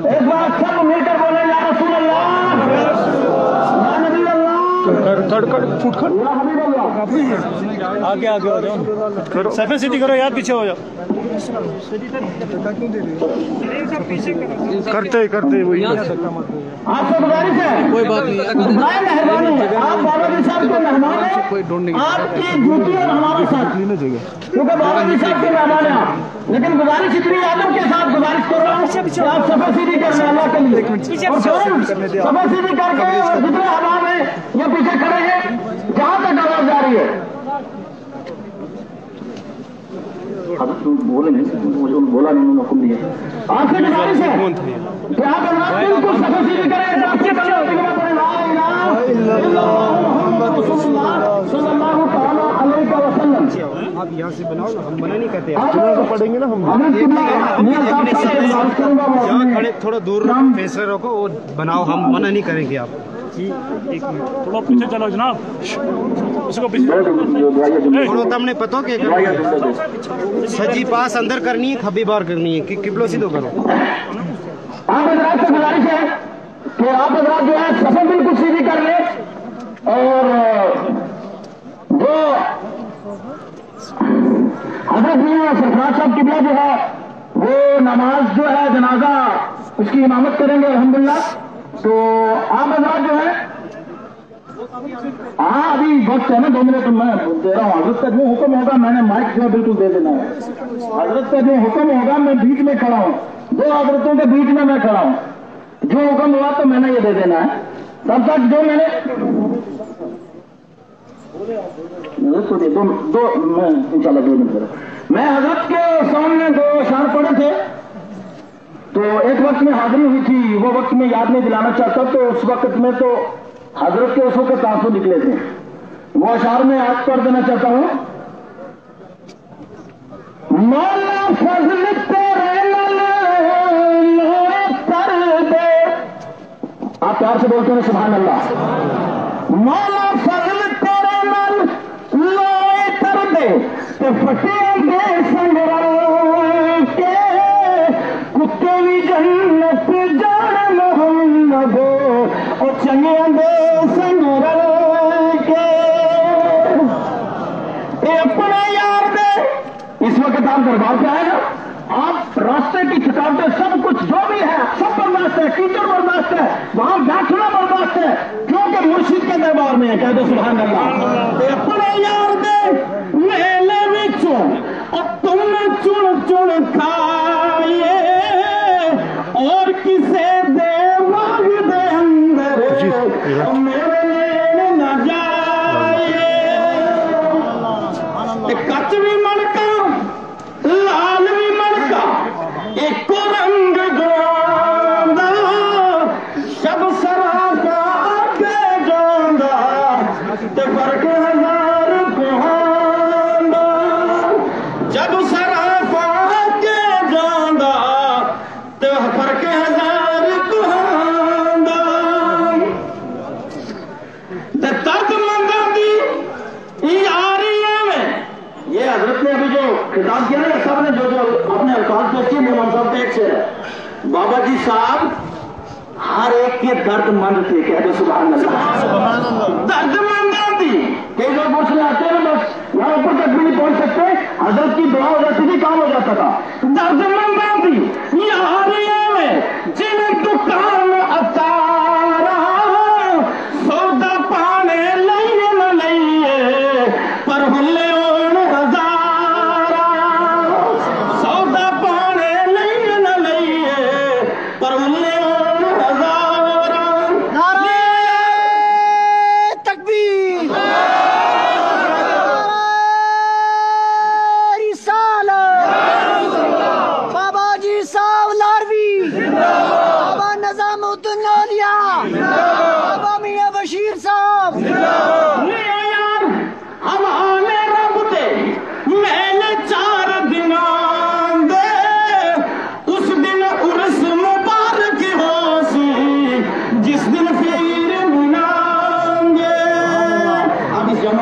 एक बार सब मिलकर बोले या रसूल अल्लाह, या नबी अल्लाह, या हबीब अल्लाह। आगे हो जाओ, सफे सीधी करो यार, पीछे हो जाओ। करते वही आपसे गुजारिश है, कोई बात नहीं, मेहरबानी है, आप बाबा जी साहब के मेहमान हैं, आपकी ड्यूटी और हमारे साथ, क्योंकि बाबा जी साहब के मेहमान हैं आप। लेकिन गुजारिश इतनी आदम के साथ गुजारिश कर रहा हूँ कि आप सफर सीधी कर लें अल्लाह के लिए, और सफर सीधी करके और जितने हमाम हैं ये पीछे खड़े हैं, जहाँ तक आवाज जा रही है बोले नहीं, मुझे बोला नहीं, उन्होंने हुक्म दिया। आपसे गुजारिश है कि आप बिल्कुल सफर सीधी करें, आपसे आप यहाँ से बनाओ ना, हम मना नहीं करते, पढ़ेंगे ना हम। यहाँ खड़े थोड़ा दूर फैसला रखो और बनाओ, हम मना नहीं करेंगे। आप एक मिनट थोड़ा पीछे चलो जनाब, उसको पीछे थोड़ा तमने पता के सजी पास अंदर करनी है, खब्बी बार करनी है, कि किबलो सीधो करो। आप हजरात से गुजारिश है कि आप हजरात जो है सफर बिल्कुल सीधी कर ले, और जो हजरत मियां सरफराज साहब किबला जो है वो नमाज जो है जनाजा उसकी इमामत करेंगे अल्हम्दुलिल्लाह। तो आप हजरात जो है, हाँ अभी वक्त है ना, 2 मिनट मैं दे रहा हूँ। हजरत का जो हुक्म होगा मैंने माइक जो बिल्कुल दे देना है। हजरत का जो हुक्म होगा मैं बीच में खड़ा हूँ, 2 हजरतों के बीच में मैं खड़ा हूँ, जो हुक्म हुआ तो मैंने ये दे देना है। तब तक जो मैंने दो मैं इंशाल्लाह 2 मिनट करूँ। मैं हजरत के सामने 2 अशआर पढ़े थे, तो एक वक्त में हाजिरी हुई थी, वो वक्त में याद नहीं दिलाना चाहता, तो उस वक्त में तो हजरत के उसों के तासुर निकले थे, वो अशआर में आज पढ़ देना चाहता हूँ। मौला फजल तेरे कर दे, आप प्यार से बोलते हैं सुभान अल्लाह। मौला फजल تے فٹے دے سنگرل کے کتے بھی جنت جان محمد او چنگے دے سنگرل کے اے اپنے یار دے. اس وقت آپ دربار پہ آئے نا, آپ راستے کی تھکاوٹیں سب کچھ جو بھی ہے سب برداشت ہے, ٹیچر برداشت ہے, وہاں بیٹھنا برداشت ہے, کیونکہ مرشد کے دربار میں ہے. کہہ دو سبحان اللہ. تے اپنے یار دے میلے وچوں اور تم چن چن کھائیے اور کسے دے واگ دے اندر میرے لین نہ جائیے. کچ بھی مڑکا لال بھی مڑکا ایک رنگ جانا شب سرا کا آگے جانا تے فرق ہزار کہانا. جب سرا کا آگے جانا تے فرق ہزار کہانا. تے درد مندہ دی یاریاں میں یہ حضرت نے ابھی جو خطاب کیا نا, سب نے جو اپنے الفاظ پیش کیے مولانا صاحب کا ایک شعر ہے. بابا جی صاحب ہر ایک کے درد مند تھے. کہہ دو سبحان اللہ. درد مند تھی. کئی لوگ پوچھنے آتے ہیں بس یہاں اوپر تک بھی نہیں پہنچ سکتے, حضرت کی دعا ہو جاتی تھی, کام ہو جاتا تھا. درد مند تھی یاریاں میں جن دکان اتارا سودا پانے لئیے نہ لئیے پر ہلے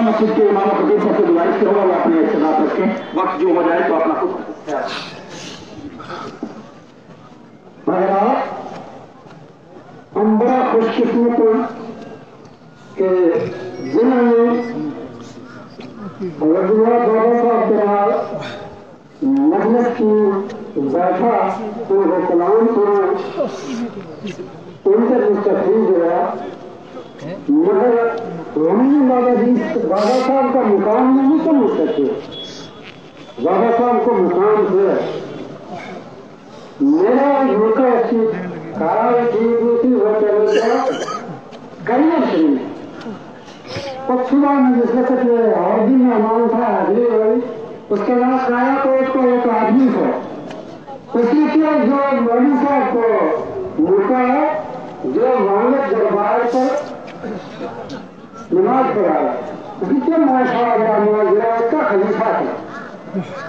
مسجد کے امام خطیب صاحب سے گزارش کروں گا وہ اپنے اقتدار رکھیں, وقت جو ہو جائے تو اپنا خود. ہم بڑا خوش قسمت ہیں کہ ضلع میں صاحب کے مجلس کی بیٹھا تو کلام سنا ان سے مستقبل جو ہے, مگر ہم بابا جی بابا صاحب کا مقام نہیں سمجھ سکتے. بابا صاحب کو مقام سے میرا جھوٹا اچھی کارا ٹھیک ہوتی وہ چلے گا کریم شریف اور صبح میں جس وقت اور بھی مہمان تھا حاضری ہوئی, اس کے بعد کھایا تو اس کو ایک آدمی کو اسی کے جو مولوی صاحب کو موقع ہے جو محمد دربار پر نماز پڑھایا, اسی کے ماشاء اللہ نواز کا خلیفہ تھا.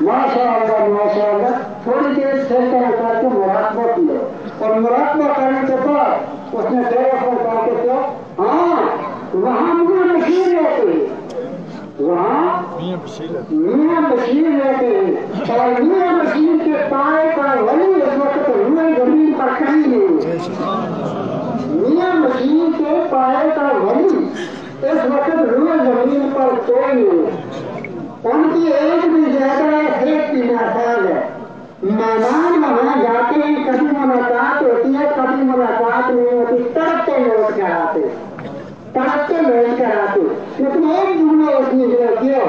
ماشاء اللہ تھوڑی دیر سے کر کے مراقبہ کیا اور مراقبہ کرنے کے بعد اس نے کہا کہ ہاں وہاں میاں بشیر رہتے ہیں, وہاں میاں بشیر رہتے ہیں اور میاں بشیر کے پائے کا ولی اس وقت روئے زمین پر کہیں نہیں. میاں بشیر کے پائے کا ولی اس وقت روئے زمین پر کوئی نہیں. ان کی ایج بھی زیادہ ہے, صرف 3 سال ہے. مہمان وہاں جاتے ہیں, کبھی ملاقات ہوتی ہے کبھی ملاقات نہیں ہوتی, تڑپتے لوٹ کر آتے تڑپتے لوٹ کر آتے. لیکن ایک جملہ اس نے جو کیا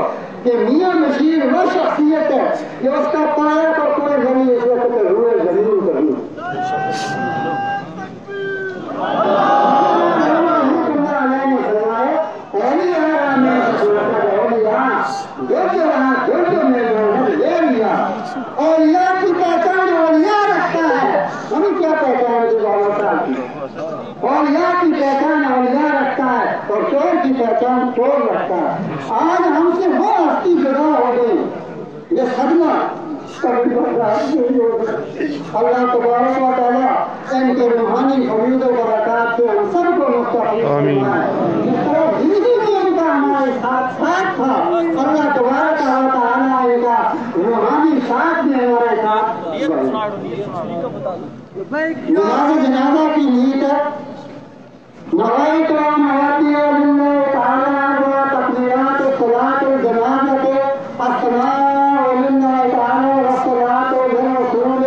کہ میاں بشیر وہ شخصیت ہے کہ اس کا پایا پر کوئی غنی اس وقت روئے زمین پر نہیں. اور یا کی پہچان اور یا رکھتا ہے, ہمیں کیا پہچان جو بابا صاحب کی, اور یا کی پہچان اور یا رکھتا ہے اور چور کی پہچان چور رکھتا ہے. آج ہم سے وہ ہستی جدا ہو گئی یہ صدمہ اللہ تبارک و تعالیٰ ان کے روحانی حمید و برکات سے ہم سب کو مستحق فرمائے. جس طرح زندگی میں ان کا ہمارے ساتھ تھا, اللہ تبارک و تعالیٰ ان नमाज जनाजा की नीयत नवाई कलाम आती है जिनमें ताला व तकबीरात सलात जनाजा के अस्सलाम लिल्लाह ताला व सलात व रसूल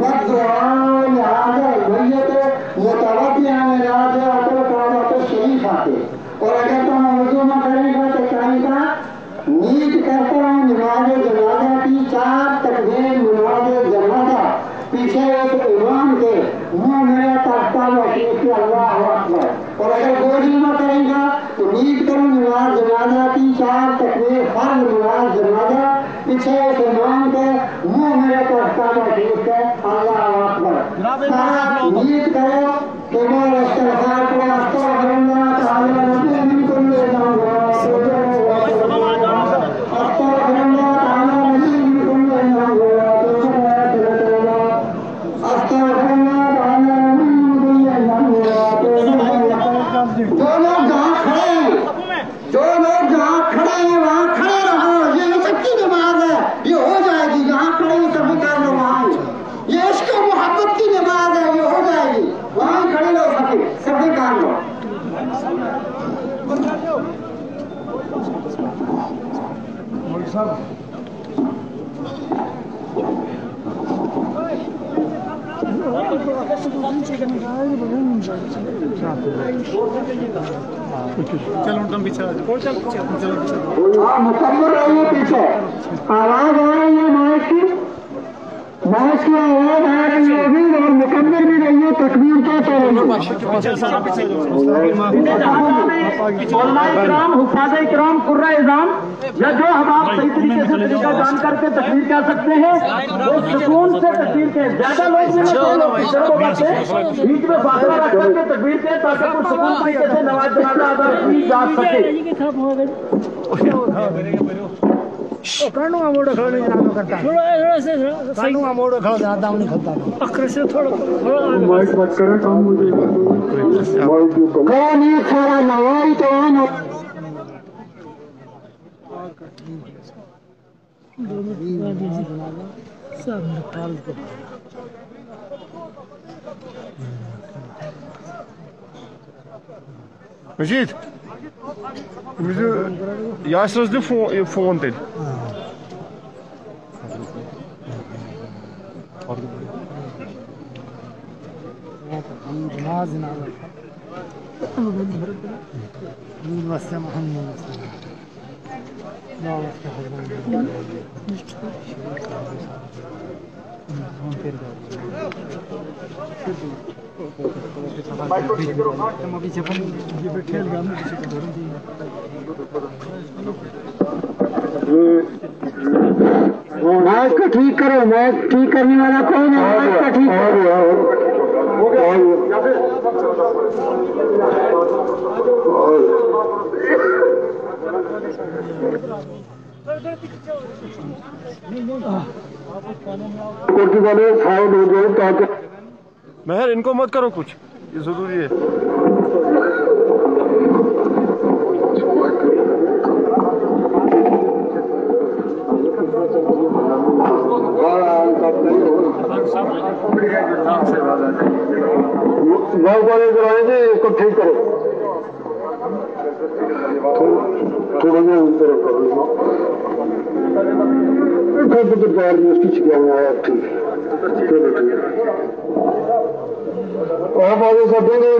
मदुआ लिहाजा मय्यत मुतवद्दिया में राजा अतल कामत शरीफ आते और अगर तुम वजू न करेगा तो चाहिए नीयत करता हूँ नमाज जनाजा की 4 तकबीर नमाज जनाजा पीछे एक इमाम के मुंह में तख्ता वशीफ के अल्लाह अकबर और अगर गोली न करेगा तो नीयत करो नमाज जनाजा की 4 तकबीर फर्ज नमाज जनाजा पीछे एक इमाम के मुंह में तख्ता वशीफ के अल्लाह अकबर नीयत करो कि वो इस्तिग़फ़ार को अस्तग़फिरुल्लाह तआला मिन कुल्ली ज़ंब चलो तुम पीछे मुकम्मल रहिए पीछे आवाज आ रही है माइक की आवाज आ रही होगी और मुकम्मल भी रहिए तकबीर के हुफ़ाज़ इकराम कुर्रा इज़ाम या जो हम आप सही तरीके से तरीका जान करके तकबीर कह सकते हैं वो सुकून से तकबीर के ज्यादा लोग बीच में फासला रख करके तकबीर के ताकि कुछ सुकून तरीके से नमाज जनाजा अदा की जा सके कानून मोड़ खड़ा नहीं जनाब करता कानून मोड़ खड़ा ज्यादा नहीं खाता अखर से थोड़ा माइक मत करें काम मुझे कौन ये थोड़ा नवाई तो आना सब निकाल दो Majid Yaşınız ne fon dedi. Mike को ठीक करो माइक ठीक करने वाला कौन है माइक को ठीक वाले साइड हो जाए ताकि महर इनको मत करो कुछ ये जरूरी है वाले कराएंगे इसको ठीक करो थोड़ा सा ऊपर कर लो पैर में उसकी छिपा हुआ है ठीक चलो ठीक आप आगे सब देंगे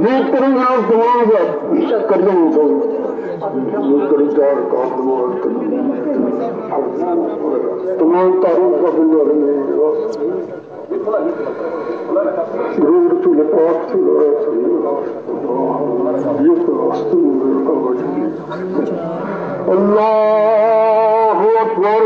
वेट करेंगे आप तमाम कर देंगे तमाम तारीफ का बिल्ला रसूल पाक अल्लाह अकबर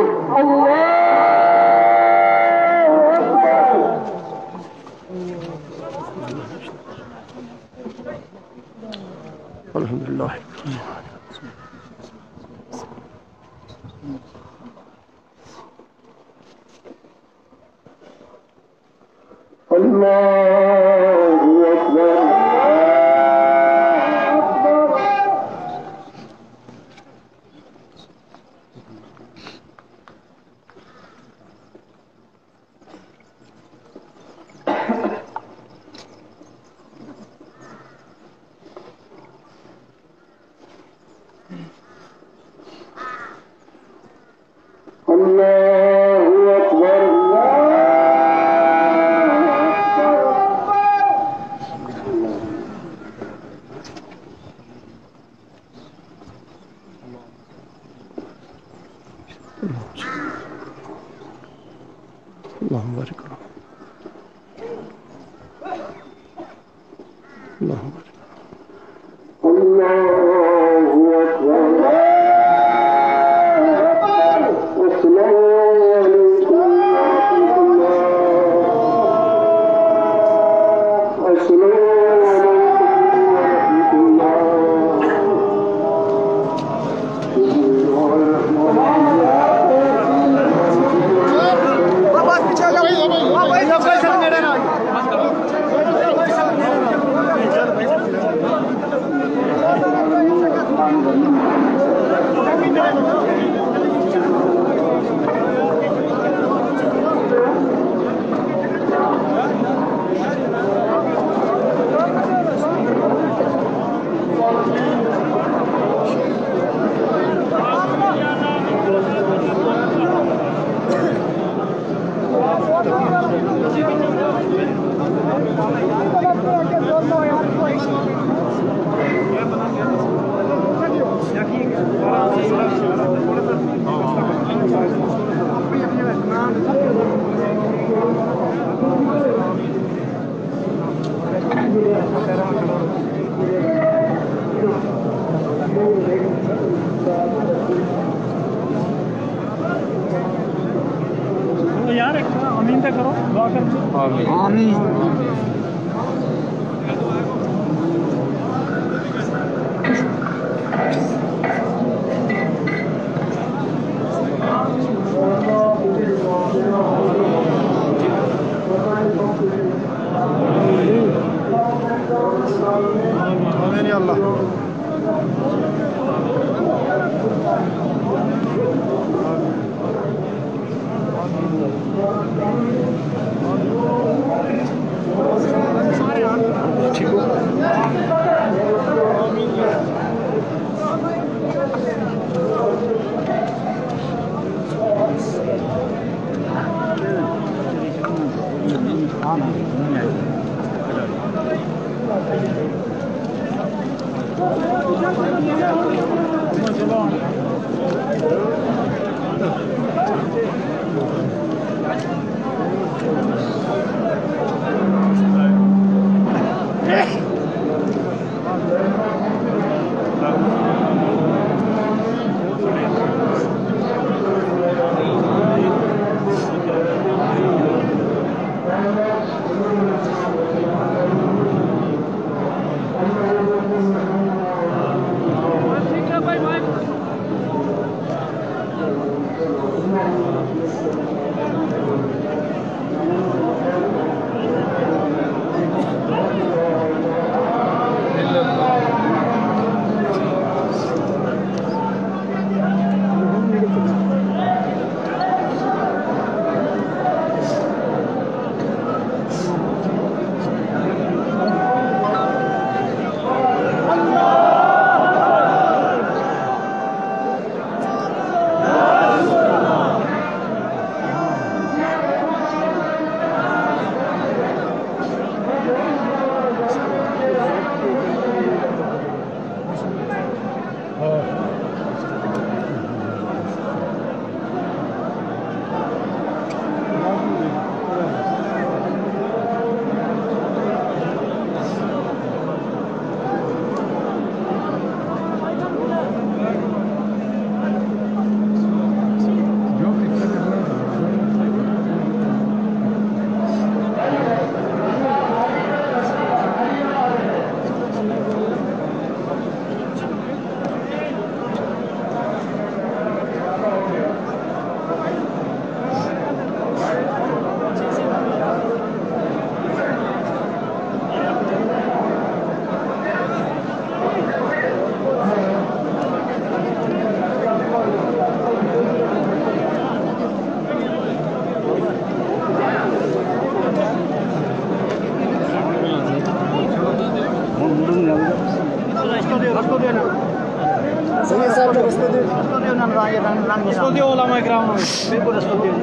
अल्हम्दुलिल्लाह अल्लाहु अकबर यार अमीन तक करो दुआ कर आमीन। इसको दियो ओलामा इकराम बिल्कुल इसको दियो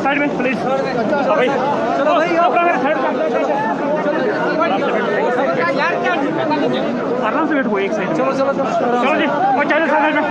साइड में प्लीज भाई चलो भाई आराम से बैठो एक साइड चलो चलो चलो जी और चलो साइड में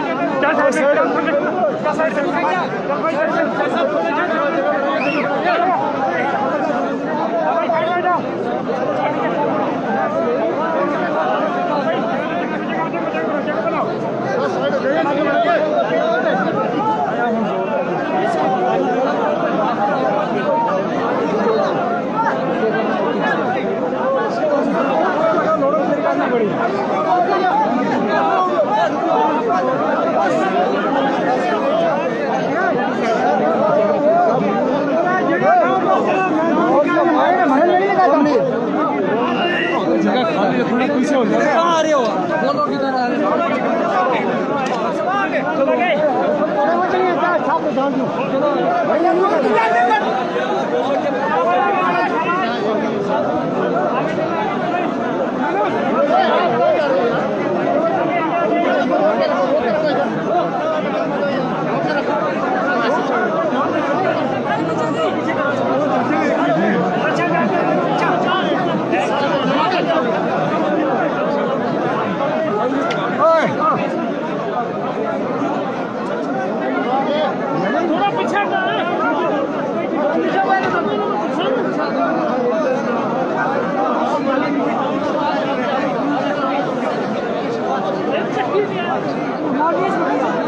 कहाँ आ रहे हो बोलो किधर आ रहे थोड़ा पीछे Thank you.